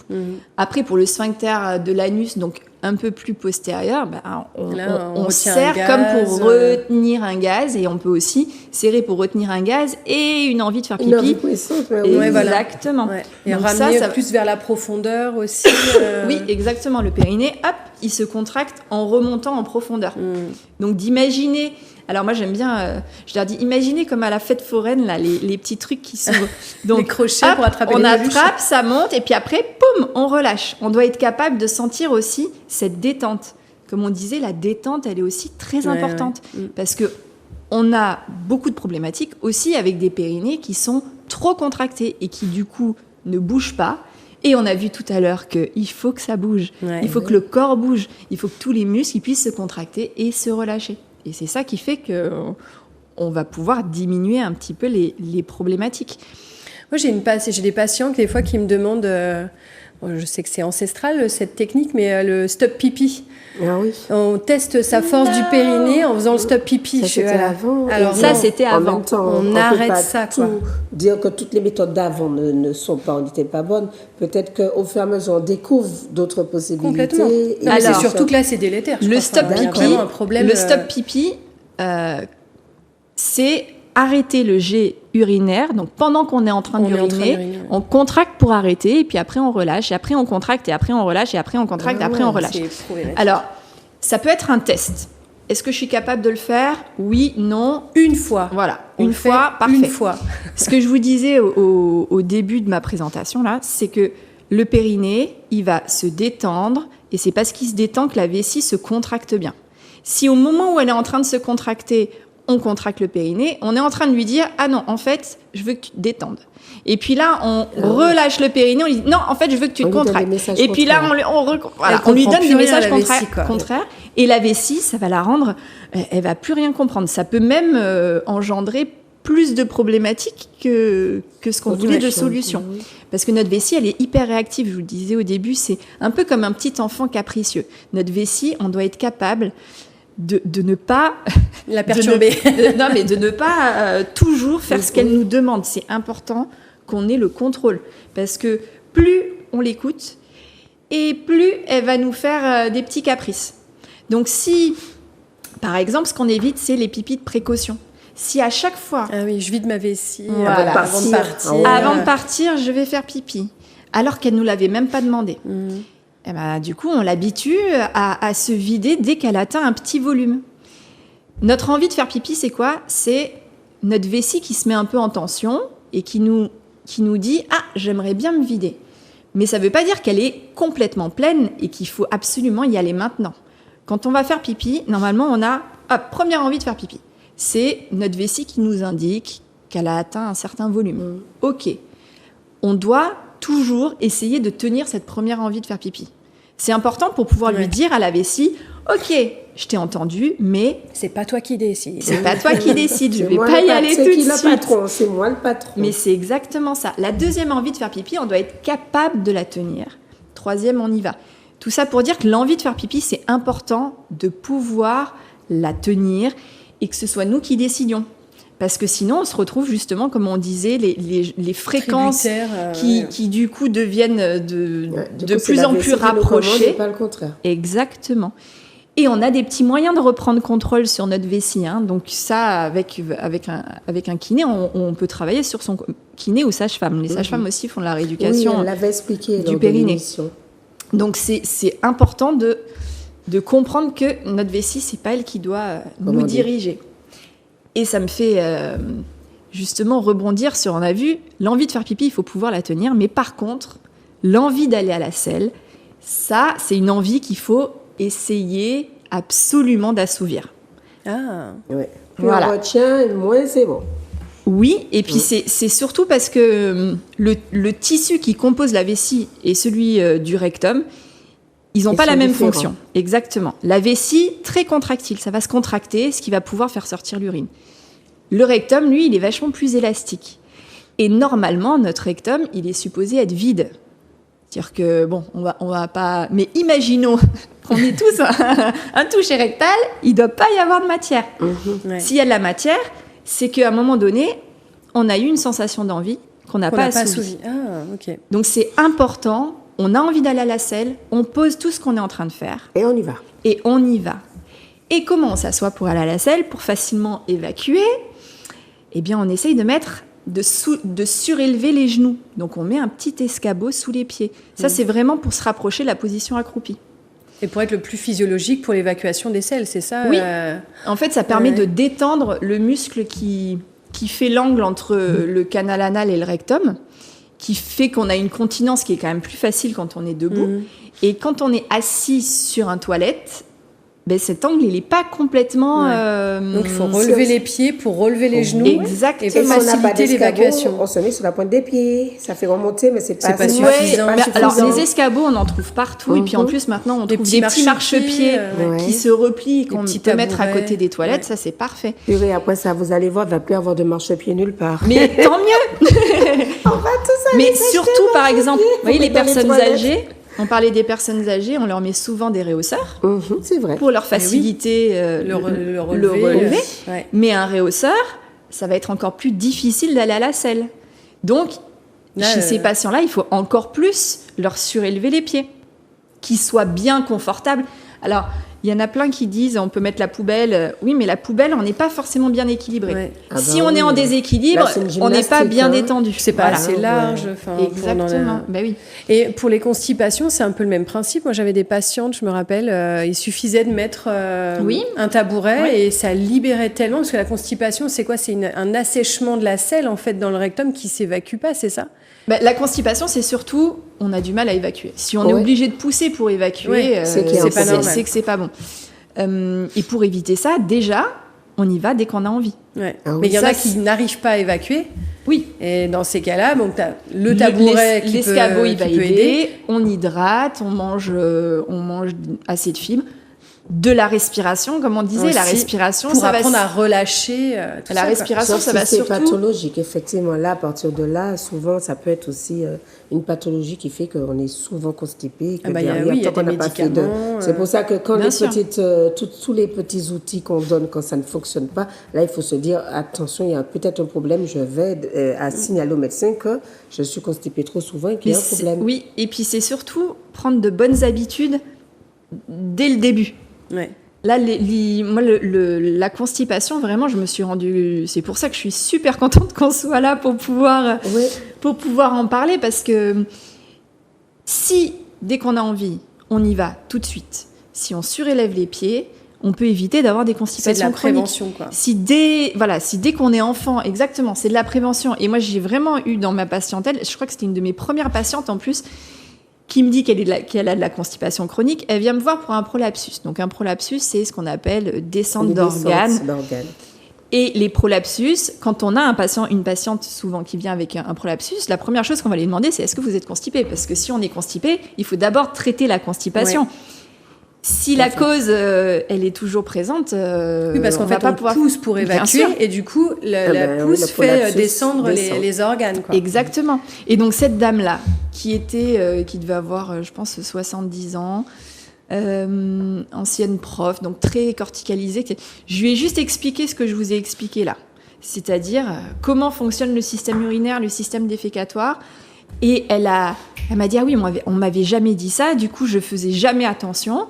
Après, pour le sphincter de l'anus, donc un peu plus postérieur, on serre comme pour retenir un gaz, et on peut aussi serrer pour retenir un gaz et une envie de faire pipi. Exactement. Ouais. Et donc ramener plus vers la profondeur aussi. Oui, exactement. Le périnée, hop, il se contracte en remontant en profondeur. Donc d'imaginer. Alors moi j'aime bien, je leur dis, imaginez comme à la fête foraine là, les petits trucs qui s'ouvrent. Donc les crochets pour attraper les mouches. On attrape, ça monte et puis après, poum, on relâche. On doit être capable de sentir aussi cette détente. Comme on disait, la détente, elle est aussi très importante parce que on a beaucoup de problématiques aussi avec des périnées qui sont trop contractés et qui du coup ne bougent pas. Et on a vu tout à l'heure qu'il faut que ça bouge, il faut que le corps bouge, il faut que tous les muscles puissent se contracter et se relâcher. Et c'est ça qui fait qu'on va pouvoir diminuer un petit peu les problématiques. Moi, j'ai des patients des fois qui me demandent, je sais que c'est ancestral cette technique, mais le stop pipi. Ah oui. On teste sa force du périnée en faisant le stop pipi. Ça, c'était avant. Alors ça, c'était avant. En même temps, on arrête ça, quoi. Dire que toutes les méthodes d'avant n'étaient pas bonnes. Peut-être qu'au fur et à mesure, on découvre d'autres possibilités. Complètement. Alors, c'est surtout que là, c'est délétère. Le stop pipi, c'est arrêter le jet urinaire. Donc, pendant qu'on est en train d'uriner, on contracte pour arrêter, et puis après, on relâche, et après, on contracte, et après, on relâche, et après, on contracte, et après, on relâche. Alors, ça peut être un test. Est-ce que je suis capable de le faire ? Oui, non. Une fois. Voilà, une fois, parfait. Une fois. Ce que je vous disais au début de ma présentation, là, c'est que le périnée, il va se détendre, et c'est parce qu'il se détend que la vessie se contracte bien. Si au moment où elle est en train de se contracter, on contracte le périnée, on est en train de lui dire « Ah non, en fait, je veux que tu te détendes. » Et puis là, on relâche le périnée, on lui dit « Non, en fait, je veux que tu te contractes. » Et puis là, on lui donne des messages contraires. Et la vessie, ça va la rendre... Elle va plus rien comprendre. Ça peut même engendrer plus de problématiques que ce qu'on voulait de solutions. Parce que notre vessie, elle est hyper réactive. Je vous le disais au début, c'est un peu comme un petit enfant capricieux. Notre vessie, on doit être capable... De ne pas la perturber. de ne pas toujours faire ce qu'elle nous demande. C'est important qu'on ait le contrôle. Parce que plus on l'écoute, et plus elle va nous faire des petits caprices. Donc si, par exemple, ce qu'on évite, c'est les pipis de précaution. Si à chaque fois, Ah oui, je vide ma vessie Voilà. avant de partir. avant de partir, je vais faire pipi, alors qu'elle nous l'avait même pas demandé, et ben, du coup, on l'habitue à se vider dès qu'elle atteint un petit volume. Notre envie de faire pipi, c'est quoi? C'est notre vessie qui se met un peu en tension et qui nous dit « Ah, j'aimerais bien me vider ». Mais ça ne veut pas dire qu'elle est complètement pleine et qu'il faut absolument y aller maintenant. Quand on va faire pipi, normalement, on a première envie de faire pipi. C'est notre vessie qui nous indique qu'elle a atteint un certain volume. Ok. On doit toujours essayer de tenir cette première envie de faire pipi. C'est important pour pouvoir lui dire à la vessie « Ok, je t'ai entendu, mais C'est pas toi qui décides. c'est pas toi qui décides, je C'est vais moi pas le y aller c'est tout qui de le suite. » patron, c'est moi le patron. Mais c'est exactement ça. La deuxième envie de faire pipi, on doit être capable de la tenir. Troisième, on y va. Tout ça pour dire que l'envie de faire pipi, c'est important de pouvoir la tenir et que ce soit nous qui décidions. Parce que sinon, on se retrouve justement, comme on disait, les fréquences qui du coup deviennent de plus en plus rapprochées. Pas le contraire. Exactement. Et on a des petits moyens de reprendre contrôle sur notre vessie. Donc ça, avec un kiné, on peut travailler sur son kiné ou sage-femme. Les sages-femmes aussi font de la rééducation. Oui, elle l'avait expliqué du lors de périnée. l'émission. Donc c'est important de comprendre que notre vessie, c'est pas elle qui doit nous diriger. Et ça me fait justement rebondir sur, on a vu, l'envie de faire pipi, il faut pouvoir la tenir. Mais par contre, l'envie d'aller à la selle, ça, c'est une envie qu'il faut essayer absolument d'assouvir. Ah. Ouais. Plus Voilà. on retient, moins c'est bon. Oui, et puis c'est surtout parce que le tissu qui compose la vessie et celui du rectum, ils n'ont pas la même fonction. Exactement. La vessie, très contractile, ça va se contracter, ce qui va pouvoir faire sortir l'urine. Le rectum, lui, il est vachement plus élastique. Et normalement, notre rectum, il est supposé être vide. C'est-à-dire que, bon, on va pas... Mais imaginons qu'on ait tous un toucher rectal, il ne doit pas y avoir de matière. Ouais. S'il y a de la matière, c'est qu'à un moment donné, on a eu une sensation d'envie qu'on n'a pas assouvie. Ah, ok. Donc c'est important, on a envie d'aller à la selle, on pose tout ce qu'on est en train de faire Et on y va. et on y va. Et comment on s'assoit pour aller à la selle, pour facilement évacuer? Eh bien, on essaye de surélever les genoux. Donc on met un petit escabeau sous les pieds. Ça, c'est vraiment pour se rapprocher de la position accroupie. Et pour être le plus physiologique pour l'évacuation des selles, c'est ça? Oui. En fait, ça permet de détendre le muscle qui fait l'angle entre le canal anal et le rectum, qui fait qu'on a une continence qui est quand même plus facile quand on est debout. Et quand on est assis sur un toilette, ben cet angle, il n'est pas complètement... Donc il faut relever les pieds pour relever les genoux. Exactement. Et pour Si on n'a pas faciliter d'escabeau, l'évacuation. on se met sur la pointe des pieds. Ça fait remonter, mais c'est pas pas assez. suffisant. Ouais, Pas mais alors suffisant. les escabeaux, on en trouve partout. Et puis en plus, maintenant, on Des trouve petits des petits marchepieds marchepieds, qui se replient, qu'on petits peut mettre à tabourets. côté des toilettes. Ouais. Ça, c'est parfait. Purée, après ça, vous allez voir, il ne va plus avoir de marchepied nulle part. Mais tant mieux. On va tous aller Mais s'acheter surtout, un par marchepied. exemple, vous voyez, Faut les mettre dans personnes toilettes. âgées, on parlait des personnes âgées, on leur met souvent des réhausseurs C'est vrai. pour leur faciliter Le le relever. relevé. Ouais. Mais un réhausseur, ça va être encore plus difficile d'aller à la selle. Donc, Là, chez ces patients-là, il faut encore plus leur surélever les pieds, qu'ils soient bien confortables. Alors, il y en a plein qui disent on peut mettre la poubelle. Oui, mais la poubelle, on n'est pas forcément bien équilibré. Ouais. Ah Si bah on oui. est en déséquilibre, Là, c'est une on n'est pas gymnastique, bien hein. détendu. C'est pas Voilà. assez large. Enfin, pour Exactement. Ben oui. Et pour les constipations, c'est un peu le même principe. Moi, j'avais des patientes, je me rappelle, il suffisait de mettre Oui. un tabouret Oui. et ça libérait tellement. Parce que la constipation, c'est quoi? C'est un assèchement de la selle, en fait, dans le rectum qui s'évacue pas, c'est ça? Ben, la constipation, c'est surtout, on a du mal à évacuer. Si on est obligé de pousser pour évacuer, Ouais, c'est qu'il y a un pas normal. c'est que c'est pas bon. Et pour éviter ça, déjà, on y va dès qu'on a envie. Ouais. Ah oui. Mais il y en Ça, a qui n'arrivent pas à évacuer. Oui. Et dans ces cas-là, donc tu as le tabouret qui peut, l'escabeau, il va qui peut aider. On hydrate, on mange assez de fibres. De la respiration, comme on disait, Aussi, la respiration, pour ça apprendre va... à relâcher tout La ça, quoi. respiration, Sauf ça si va c'est surtout... pathologique, effectivement. Là, à partir de là, souvent, ça peut être aussi une pathologie qui fait qu'on est souvent constipé. Que Ah bah, il y a tant qu'on des n'a pas fait de... médicaments, C'est pour ça que quand Bien les sûr. tous les petits outils qu'on donne, quand ça ne fonctionne pas, là, il faut se dire, attention, il y a peut-être un problème, je vais à signaler au médecin que je suis constipée trop souvent et qu'il y a un problème. Oui, et puis c'est surtout prendre de bonnes habitudes dès le début. Ouais. Là, moi, la constipation, vraiment, je me suis rendue... C'est pour ça que je suis super contente qu'on soit là pour pouvoir en parler, parce que si, dès qu'on a envie, on y va tout de suite, si on surélève les pieds, on peut éviter d'avoir des constipations chroniques. C'est de la prévention, quoi. Si dès qu'on est enfant, exactement, c'est de la prévention. Et moi, j'ai vraiment eu dans ma patientèle, je crois que c'était une de mes premières patientes en plus, qui me dit qu'elle a de la constipation chronique. Elle vient me voir pour un prolapsus. Donc un prolapsus, c'est ce qu'on appelle descente d'organes. Et les prolapsus, quand on a une patiente souvent qui vient avec un prolapsus, la première chose qu'on va lui demander, c'est est-ce que vous êtes constipé ? Parce que si on est constipé, il faut d'abord traiter la constipation. Ouais. Si la cause, elle est toujours présente, oui, parce qu'en fait, on pousse pour évacuer, et du coup, la pousse fait descendre les organes. Quoi. Exactement. Et donc, cette dame-là, qui devait avoir, je pense, 70 ans, ancienne prof, donc très corticalisée, je lui ai juste expliqué ce que je vous ai expliqué là. C'est-à-dire, comment fonctionne le système urinaire, le système défécatoire. Et elle m'a dit, ah oui, on m'avait jamais dit ça, du coup, je faisais jamais attention.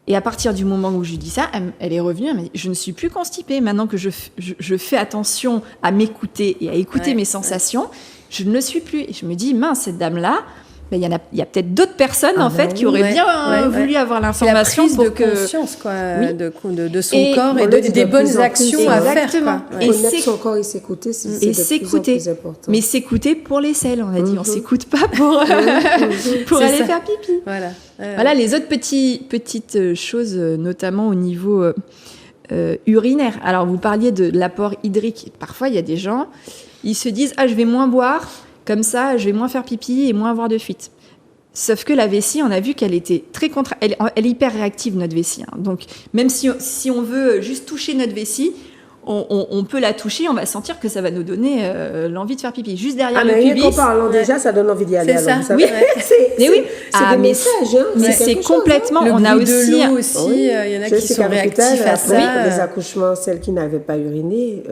Et à partir du moment où je lui dis ça, elle est revenue, elle m'a dit, je ne suis plus constipée. Maintenant que je fais attention à m'écouter et à écouter mes sensations, je ne le suis plus. Et je me dis, mince, cette dame-là, il y a peut-être d'autres personnes qui auraient bien voulu avoir l'information la prise de conscience de son corps et des bonnes actions à faire. Et connaître son corps et s'écouter, c'est de plus en plus important. Mais s'écouter pour les selles, on a dit, on s'écoute pas pour aller faire pipi. Voilà les autres petites choses, notamment au niveau urinaire. Alors vous parliez de l'apport hydrique. Parfois il y a des gens, ils se disent je vais moins boire. Comme ça, je vais moins faire pipi et moins avoir de fuite. Sauf que la vessie, on a vu qu'elle était très elle est hyper réactive, notre vessie. Hein. Donc, même si on veut juste toucher notre vessie, on peut la toucher, on va sentir que ça va nous donner l'envie de faire pipi. Juste derrière le pubis. En parlant déjà, ça donne envie d'y aller. C'est ça. Oui. C'est des messages. Mais c'est complètement. Le on a bruit aussi. De l'eau aussi. Il y en a qui sont réactifs à ça. Les accouchements, celles qui n'avaient pas uriné,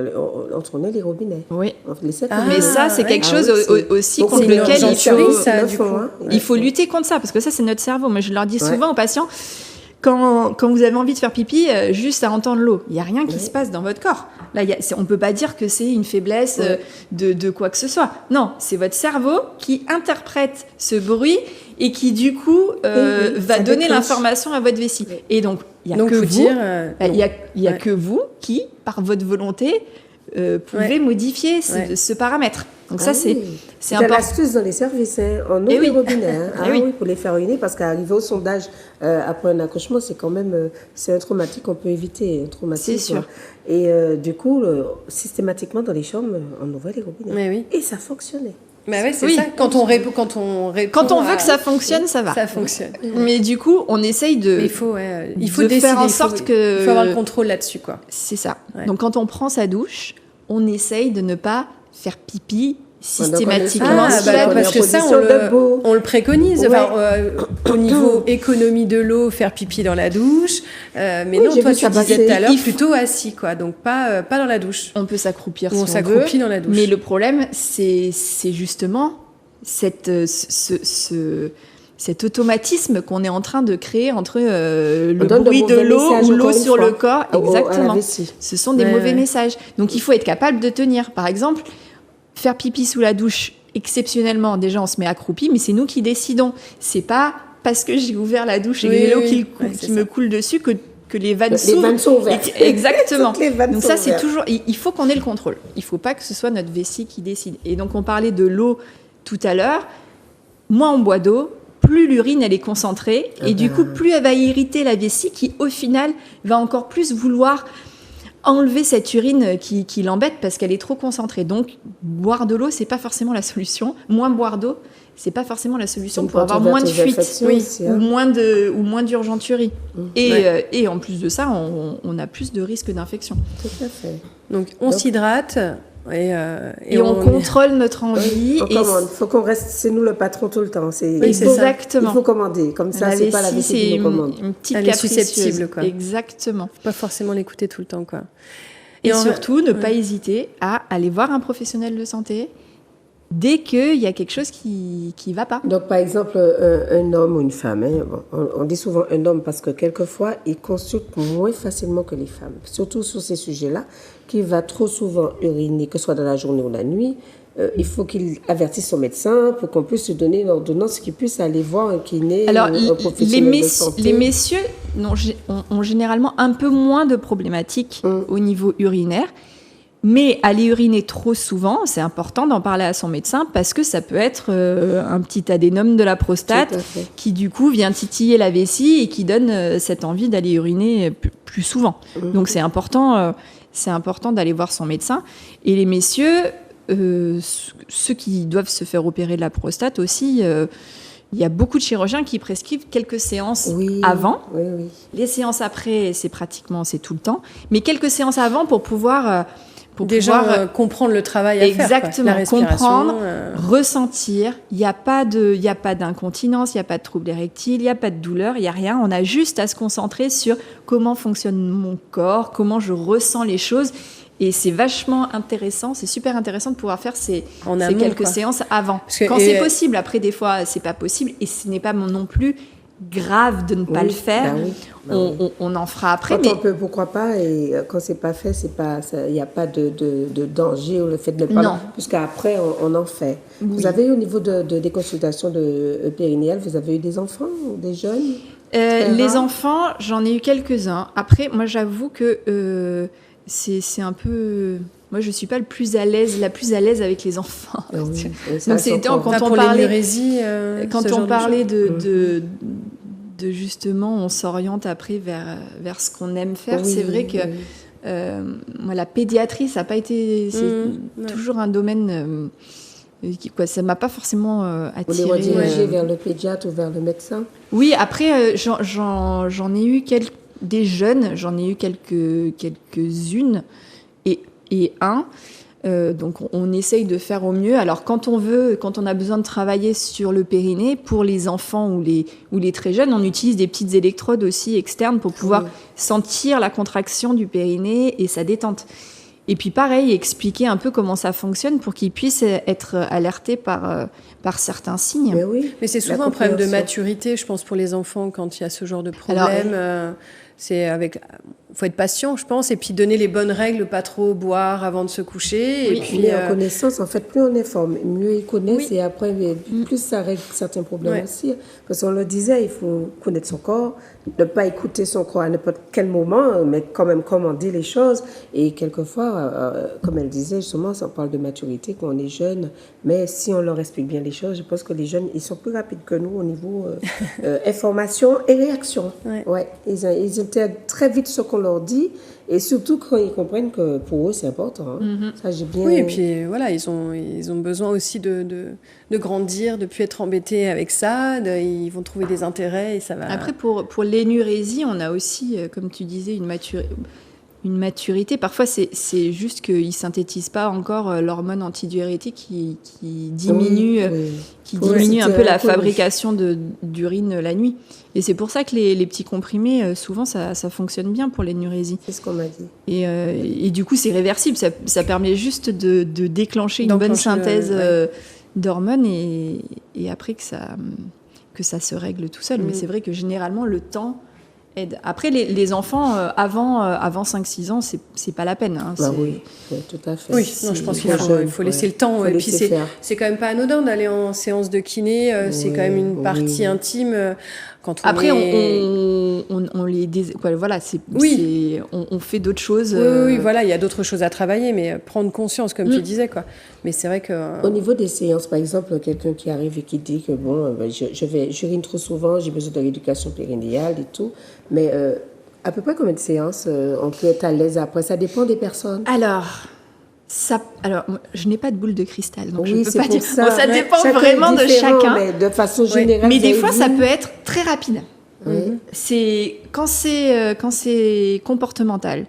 on tournait les robinets. Oui. Mais ça, c'est quelque chose aussi contre lequel il faut lutter contre ça, parce que ça, c'est notre cerveau. Moi, je leur dis souvent aux patients. Quand vous avez envie de faire pipi, juste à entendre l'eau, il n'y a rien qui se passe dans votre corps. Là, on ne peut pas dire que c'est une faiblesse de quoi que ce soit. Non, c'est votre cerveau qui interprète ce bruit et qui, du coup, va donner l'information à votre vessie. Et donc, il n'y a que vous qui, par votre volonté, pouvez modifier ce paramètre. Donc ça, c'est important. L'astuce dans les services. On ouvre les robinets. Pour les faire uriner, parce qu'arriver au sondage après un accouchement, c'est quand même c'est un traumatique qu'on peut éviter. C'est sûr. Et du coup, systématiquement dans les chambres, on ouvrait les robinets. Et ça fonctionnait. C'est ça. Quand on répond quand on veut que ça fonctionne, ça va. Ça fonctionne. Mais du coup, on essaye de. Il faut décider, faire en sorte que. Il faut avoir le contrôle là-dessus, quoi. C'est ça. Ouais. Donc, quand on prend sa douche, on essaye de ne pas faire pipi systématiquement. Parce que ça, on le préconise. Au niveau économie de l'eau, faire pipi dans la douche. Mais non, toi, tu disais tout à l'heure, plutôt assis, quoi. Donc, pas dans la douche. On peut s'accroupir si on s'accroupit dans la douche. Mais le problème, c'est justement cet automatisme qu'on est en train de créer entre le bruit de l'eau ou l'eau sur le corps. Exactement. Ce sont des mauvais messages. Donc, il faut être capable de tenir. Par exemple, faire pipi sous la douche, exceptionnellement, déjà, on se met accroupi, mais c'est nous qui décidons. C'est pas parce que j'ai ouvert la douche et que j'ai l'eau qui me coule dessus que les vannes s'ouvrent. Les vannes sont ouvertes. Exactement. Donc ça, c'est toujours... Il faut qu'on ait le contrôle. Il faut pas que ce soit notre vessie qui décide. Et donc, on parlait de l'eau tout à l'heure. Moins on boit d'eau, plus l'urine, elle est concentrée. Et du coup, plus elle va irriter la vessie qui, au final, va encore plus vouloir enlever cette urine qui l'embête parce qu'elle est trop concentrée. Donc, boire de l'eau, c'est pas forcément la solution. Moins boire d'eau, c'est pas forcément la solution pour avoir moins de fuite ou moins d'urgenturie. Et en plus de ça, on a plus de risques d'infection. Tout à fait. Donc, on s'hydrate. Et on contrôle notre envie. On commande. Il faut qu'on reste, c'est nous le patron tout le temps. Exactement. Il faut commander. Comme ça, c'est pas la vessie qui nous commande. Une petite capricieuse. Susceptible, quoi. Exactement. Faut pas forcément l'écouter tout le temps, quoi. Et surtout, ne pas hésiter à aller voir un professionnel de santé dès qu'il y a quelque chose qui ne va pas. Donc, par exemple, un homme ou une femme, hein, bon, on dit souvent un homme parce que quelquefois, il consulte moins facilement que les femmes, surtout sur ces sujets-là, qui va trop souvent uriner, que ce soit dans la journée ou la nuit. Il faut qu'il avertisse son médecin pour qu'on puisse lui donner l'ordonnance, qu'il puisse aller voir un kiné, Alors, un professionnel de santé. les messieurs ont généralement un peu moins de problématiques au niveau urinaire. Mais aller uriner trop souvent, c'est important d'en parler à son médecin parce que ça peut être un petit adénome de la prostate qui du coup vient titiller la vessie et qui donne cette envie d'aller uriner plus souvent. Donc c'est important d'aller voir son médecin. Et les messieurs, ceux qui doivent se faire opérer de la prostate aussi, il y a beaucoup de chirurgiens qui prescrivent quelques séances avant. Oui. Les séances après, c'est tout le temps. Mais quelques séances avant pour pouvoir... comprendre le travail à faire. Exactement, La respiration, comprendre, ressentir. Il n'y a pas d'incontinence, il n'y a pas de trouble érectile, il n'y a pas de douleur, il n'y a rien. On a juste à se concentrer sur comment fonctionne mon corps, comment je ressens les choses. Et c'est vachement intéressant, c'est super intéressant de pouvoir faire ces quelques séances avant. Quand c'est possible, après des fois c'est pas possible et ce n'est pas non plus grave de ne pas le faire. On en fera après. Quand on peut, pourquoi pas, et quand c'est pas fait, il n'y a pas de danger ou le fait de ne pas. Non. Puisqu'après, on en fait. Oui. Vous avez eu au niveau des consultations périnéales, vous avez eu des enfants ou des jeunes? Les enfants, j'en ai eu quelques-uns. Après, moi j'avoue que c'est un peu... Moi, je ne suis pas la plus à l'aise avec les enfants. Oui, donc, c'était quand on parlait de justement, on s'oriente après vers ce qu'on aime faire. Oui, c'est vrai que moi, la pédiatrie, ça n'a pas été... C'est toujours un domaine... ça ne m'a pas forcement attirée. Vous les redirigez vers le pédiatre ou vers le médecin? Oui, après, j'en ai eu des jeunes, j'en ai eu quelques-unes. Et donc on essaye de faire au mieux. Alors quand on a besoin de travailler sur le périnée, pour les enfants ou les très jeunes, on utilise des petites électrodes aussi externes pour pouvoir sentir la contraction du périnée et sa détente. Et puis pareil, expliquer un peu comment ça fonctionne pour qu'ils puissent être alertés par certains signes. Mais c'est souvent un problème de maturité, je pense, pour les enfants quand il y a ce genre de problème. Faut être patient, je pense, et puis donner les bonnes règles, pas trop boire avant de se coucher. Oui, et puis, mais en connaissance, en fait, plus on est formé, mieux ils connaissent, et après, plus ça règle certains problèmes aussi. Parce qu'on le disait, il faut connaître son corps, ne pas écouter son corps à n'importe quel moment, mais quand même commander les choses. Et quelquefois, comme elle disait, justement, on parle de maturité quand on est jeune, mais si on leur explique bien les choses, je pense que les jeunes, ils sont plus rapides que nous au niveau information et réaction. Ils intègrent très vite ce qu'on leur dit, et surtout quand ils comprennent que pour eux c'est important. Ça, j'ai bien... Oui, et puis voilà, ils ont besoin aussi de grandir, de ne plus être embêtés avec ça, ils vont trouver des intérêts et ça va... Après, pour l'énurésie, on a aussi, comme tu disais, une maturité. Parfois, c'est juste qu'ils ne synthétisent pas encore l'hormone antidiurétique qui diminue, diminue un peu la fabrication d'urine la nuit. Et c'est pour ça que les petits comprimés, souvent, ça fonctionne bien pour l'énurésie. C'est ce qu'on m'a dit. Et du coup, c'est réversible. Ça permet juste de déclencher une bonne synthèse d'hormones et après que ça se règle tout seul. Mais c'est vrai que généralement, le temps aide. Après, les enfants, avant 5-6 ans, c'est pas la peine. Oui, tout à fait. Oui, non, je pense qu'il faut laisser le temps. Et puis, c'est quand même pas anodin d'aller en séance de kiné. C'est quand même une partie intime. Quand on on fait d'autres choses. Oui, voilà, il y a d'autres choses à travailler, mais prendre conscience, comme tu disais, quoi. Mais c'est vrai que... Au niveau des séances, par exemple, quelqu'un qui arrive et qui dit que j'urine trop souvent, j'ai besoin de rééducation périnéale et tout, mais à peu près combien de séances on peut être à l'aise après? Ça dépend des personnes. Alors, je n'ai pas de boule de cristal, donc je oui, ne peux pas dire. Ça, ça dépend vraiment de chacun. Mais de façon générale. Mais des fois, ça peut être très rapide. C'est quand c'est comportemental.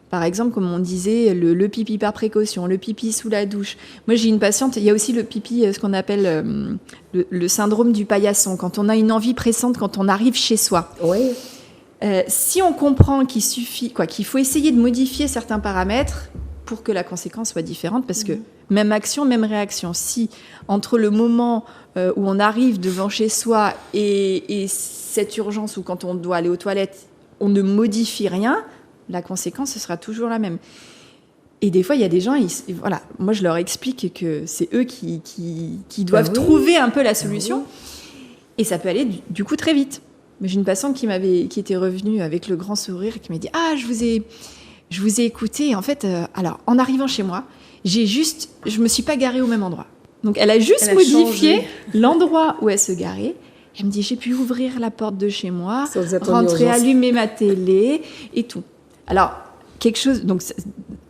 Par exemple, comme on disait, le pipi par précaution, le pipi sous la douche. Moi, j'ai une patiente, il y a aussi le pipi, ce qu'on appelle le syndrome du paillasson, quand on a une envie pressante, quand on arrive chez soi. Oui. Si on comprend qu'il faut essayer de modifier certains paramètres pour que la conséquence soit différente, parce que même action, même réaction. Si entre le moment où on arrive devant chez soi et cette urgence, ou quand on doit aller aux toilettes, on ne modifie rien, la conséquence, ce sera toujours la même. Et des fois, il y a des gens, voilà, moi je leur explique que c'est eux qui doivent trouver un peu la solution. Et ça peut aller du coup très vite. Mais j'ai une patiente qui était revenue avec le grand sourire et qui m'a dit « Ah, je vous ai écouté. Et en fait, alors, en arrivant chez moi, je me suis pas garée au même endroit. » Donc, elle a modifié l'endroit où elle se garait. Elle me dit « J'ai pu ouvrir la porte de chez moi, rentrer, allumer ma télé et tout. » Alors, quelque chose... Donc,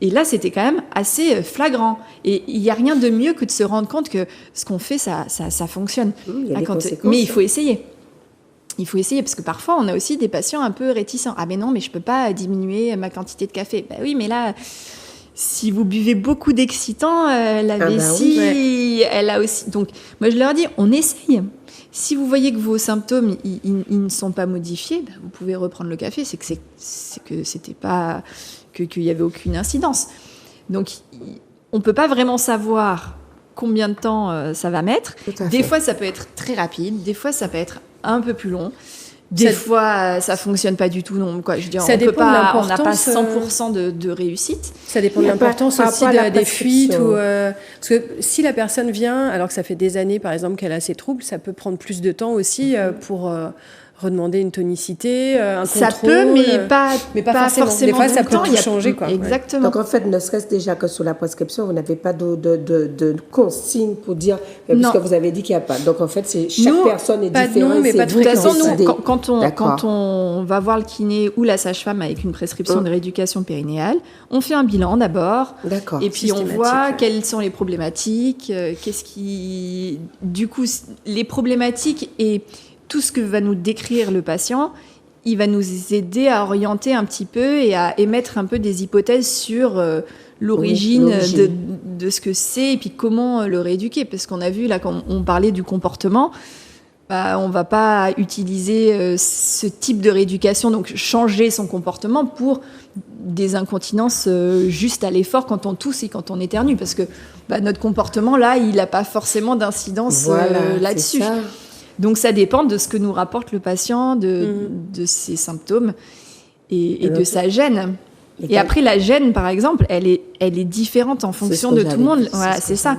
et là, c'était quand même assez flagrant. Et il n'y a rien de mieux que de se rendre compte que ce qu'on fait, ça fonctionne. Il y a des conséquences. Mais il faut essayer. Il faut essayer, parce que parfois, on a aussi des patients un peu réticents. « Ah, mais non, mais je ne peux pas diminuer ma quantité de café. » Ben oui, mais là, si vous buvez beaucoup d'excitants, la vessie, elle a aussi... Donc, moi, je leur dis, on essaye. Si vous voyez que vos symptômes, ils ne sont pas modifiés, ben, vous pouvez reprendre le café. C'est que c'était pas... qu'il n'y avait aucune incidence. Donc, on ne peut pas vraiment savoir combien de temps ça va mettre. Des fois, ça peut être très rapide. Des fois, ça peut être un peu plus long. Des fois, ça fonctionne pas du tout. Non, quoi. Je veux dire, ça dépend de l'importance. On n'a pas 100% de réussite. Ça dépend de l'importance aussi des fuites. Parce que si la personne vient, alors que ça fait des années, par exemple, qu'elle a ces troubles, ça peut prendre plus de temps aussi pour redemander une tonicité, un contrôle. Ça peut, mais pas forcément. Des fois, ça peut tout changer. Quoi. Exactement. Donc, en fait, ne serait-ce déjà que sur la prescription, vous n'avez pas de consigne pour dire, puisque vous avez dit qu'il n'y a pas. Donc, en fait, chaque personne est différente. De toute façon, quand on va voir le kiné ou la sage-femme avec une prescription de rééducation périnéale, on fait un bilan d'abord. D'accord. Et puis, on voit quelles sont les problématiques, du coup, les problématiques et tout ce que va nous décrire le patient, il va nous aider à orienter un petit peu et à émettre un peu des hypothèses sur l'origine de ce que c'est et puis comment le rééduquer. Parce qu'on a vu, là, quand on parlait du comportement, on ne va pas utiliser ce type de rééducation, donc changer son comportement pour des incontinences juste à l'effort quand on tousse et quand on éternue. Parce que notre comportement, là, il n'a pas forcément d'incidence là-dessus. Donc, ça dépend de ce que nous rapporte le patient, de ses symptômes et de sa gêne. Et après, la gêne, par exemple, elle est différente en fonction de tout le monde. Voilà, c'est ça.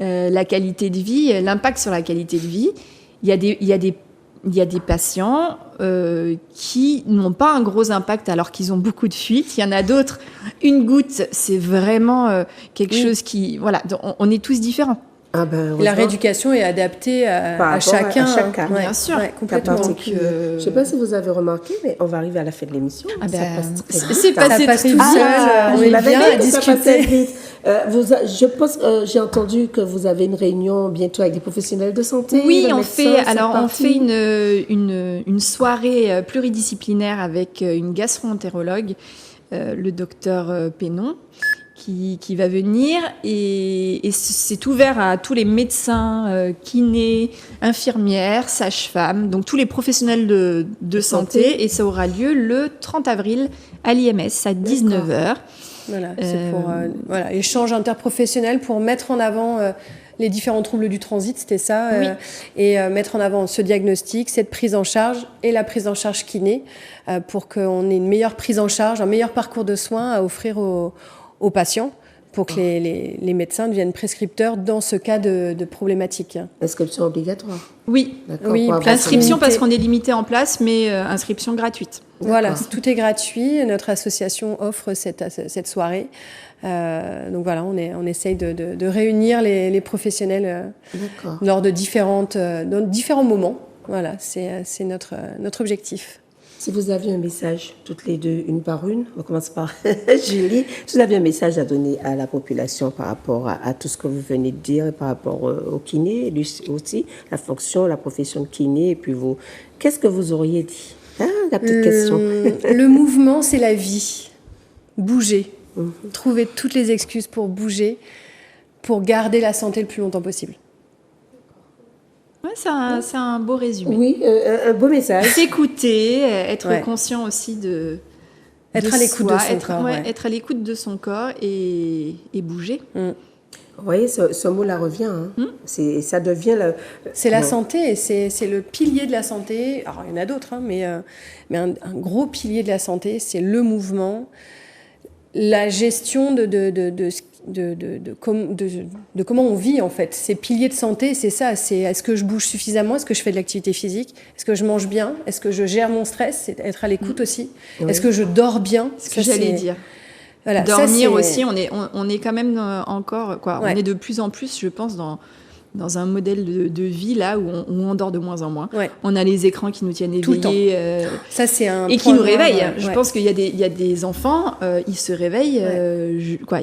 La qualité de vie, l'impact sur la qualité de vie. Il y a des patients qui n'ont pas un gros impact alors qu'ils ont beaucoup de fuites. Il y en a d'autres, une goutte, c'est vraiment quelque chose qui... Voilà, on est tous différents. La rééducation est adaptée à chacun. Bien sûr. Complètement. Je ne sais pas si vous avez remarqué, mais on va arriver à la fin de l'émission. C'est passé tout seul. On est bien à discuter. Je pense, j'ai entendu que vous avez une réunion bientôt avec des professionnels de santé. Oui, on fait une soirée pluridisciplinaire avec une gastro-entérologue, le docteur Pénon, qui va venir et c'est ouvert à tous les médecins, kinés, infirmières, sages-femmes, donc tous les professionnels de santé, et ça aura lieu le 30 avril à l'IMS à 19h. Voilà, c'est pour échange interprofessionnel pour mettre en avant les différents troubles du transit, c'était ça, et mettre en avant ce diagnostic, cette prise en charge et la prise en charge kiné pour qu'on ait une meilleure prise en charge, un meilleur parcours de soins à offrir aux patients pour que les médecins deviennent prescripteurs dans ce cas de problématique. Inscription obligatoire. Oui, inscription parce qu'on est limité en place, mais inscription gratuite. Voilà, tout est gratuit. Notre association offre cette soirée. Donc voilà, on essaye de réunir les professionnels lors de différents moments. Voilà, c'est notre objectif. Si vous aviez un message, toutes les deux, une par une, on commence par Julie, si vous aviez un message à donner à la population par rapport à tout ce que vous venez de dire, par rapport au kiné, lui aussi, la fonction, la profession de kiné, et puis vous, qu'est-ce que vous auriez dit? La petite question. Le mouvement, c'est la vie. Bouger. Trouver toutes les excuses pour bouger, pour garder la santé le plus longtemps possible. Ouais, c'est un beau résumé. Oui, un beau message. S'écouter, être conscient aussi être à l'écoute de son corps. Être à l'écoute de son corps et bouger. Vous voyez, ce mot-là revient. Hein. Ça devient... C'est la santé, et c'est le pilier de la santé. Alors, il y en a d'autres, hein, mais un gros pilier de la santé, c'est le mouvement, la gestion de comment on vit, en fait. Ces piliers de santé, c'est ça. C'est est-ce que je bouge suffisamment? Est-ce que je fais de l'activité physique? Est-ce que je mange bien? Est-ce que je gère mon stress? C'est être à l'écoute aussi. Oui. Est-ce que je dors bien? C'est ce que j'allais dire. Voilà, dormir aussi, on est quand même encore... Quoi, ouais. On est de plus en plus, je pense, dans un modèle de vie là où on dort de moins en moins. Ouais. On a les écrans qui nous tiennent éveillés ça, c'est un et qui nous réveillent. Je pense qu'il y a des enfants, ils se réveillent,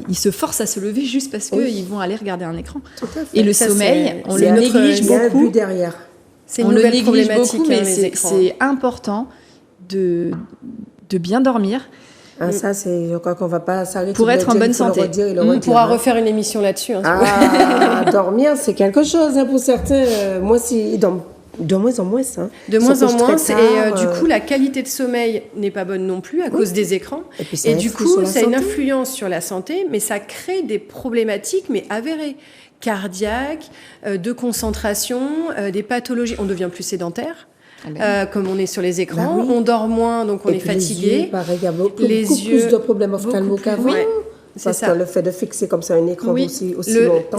ils se forcent à se lever juste parce qu'ils vont aller regarder un écran. Et le sommeil, on le néglige beaucoup. Derrière. C'est une nouvelle problématique, beaucoup, mais c'est important de bien dormir. Ça, je crois qu'on ne va pas s'arrêter. Pour être en bonne santé. On pourra refaire une émission là-dessus. Hein, dormir, c'est quelque chose pour certains. Moi, ils dorment de moins en moins. Hein. De moins en moins. Et du coup, la qualité de sommeil n'est pas bonne non plus à cause des écrans. Et du coup, ça a une influence sur la santé, mais ça crée des problématiques, mais avérées. Cardiaques, de concentration, des pathologies. On devient plus sédentaire. Comme on est sur les écrans, on dort moins, donc on est fatigué. Les yeux, pareil, il y a beaucoup plus de problèmes ophtalmo qu'avant. Parce que le fait de fixer comme ça un écran aussi longtemps.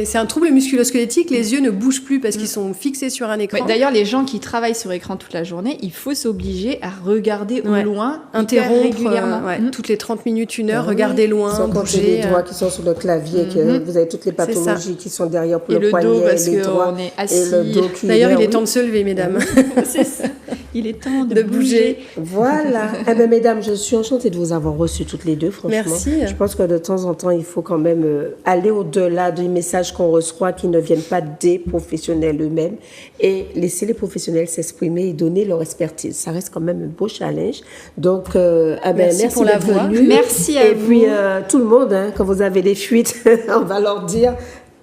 C'est un trouble musculo-squelettique. Les yeux ne bougent plus parce qu'ils sont fixés sur un écran. D'ailleurs, les gens qui travaillent sur écran toute la journée, il faut s'obliger à regarder au loin, interrompre régulièrement. Toutes les 30 minutes, 1 heure, regarder loin, sans bouger. Les doigts qui sont sur le clavier, que vous avez toutes les pathologies qui sont derrière pour le poignet, dos, parce les doigts, on est assis. Et le dos qui D'ailleurs, il est temps de se lever, mesdames. C'est ça. Il est temps de bouger. Voilà. Eh bien, mesdames, je suis enchantée de vous avoir reçues toutes les deux, franchement. Merci. Je pense que de temps en temps, il faut quand même aller au-delà des messages qu'on reçoit qui ne viennent pas des professionnels eux-mêmes et laisser les professionnels s'exprimer et donner leur expertise. Ça reste quand même un beau challenge. Donc, merci pour la voix. Merci à vous. Et puis, tout le monde, quand vous avez des fuites, on va leur dire...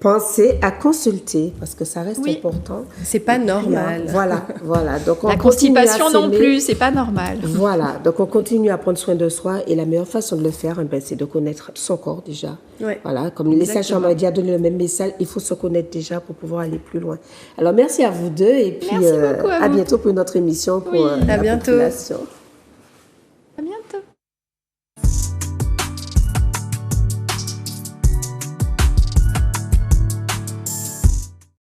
Pensez à consulter parce que ça reste important. C'est pas normal. Voilà. Donc la constipation non plus, c'est pas normal. Voilà. Donc on continue à prendre soin de soi et la meilleure façon de le faire, c'est de connaître son corps déjà. Ouais. Voilà. Comme les sages-femmes m'ont dit à donner le même message, il faut se connaître déjà pour pouvoir aller plus loin. Alors merci à vous deux et puis à bientôt pour une autre émission pour à la bientôt. population.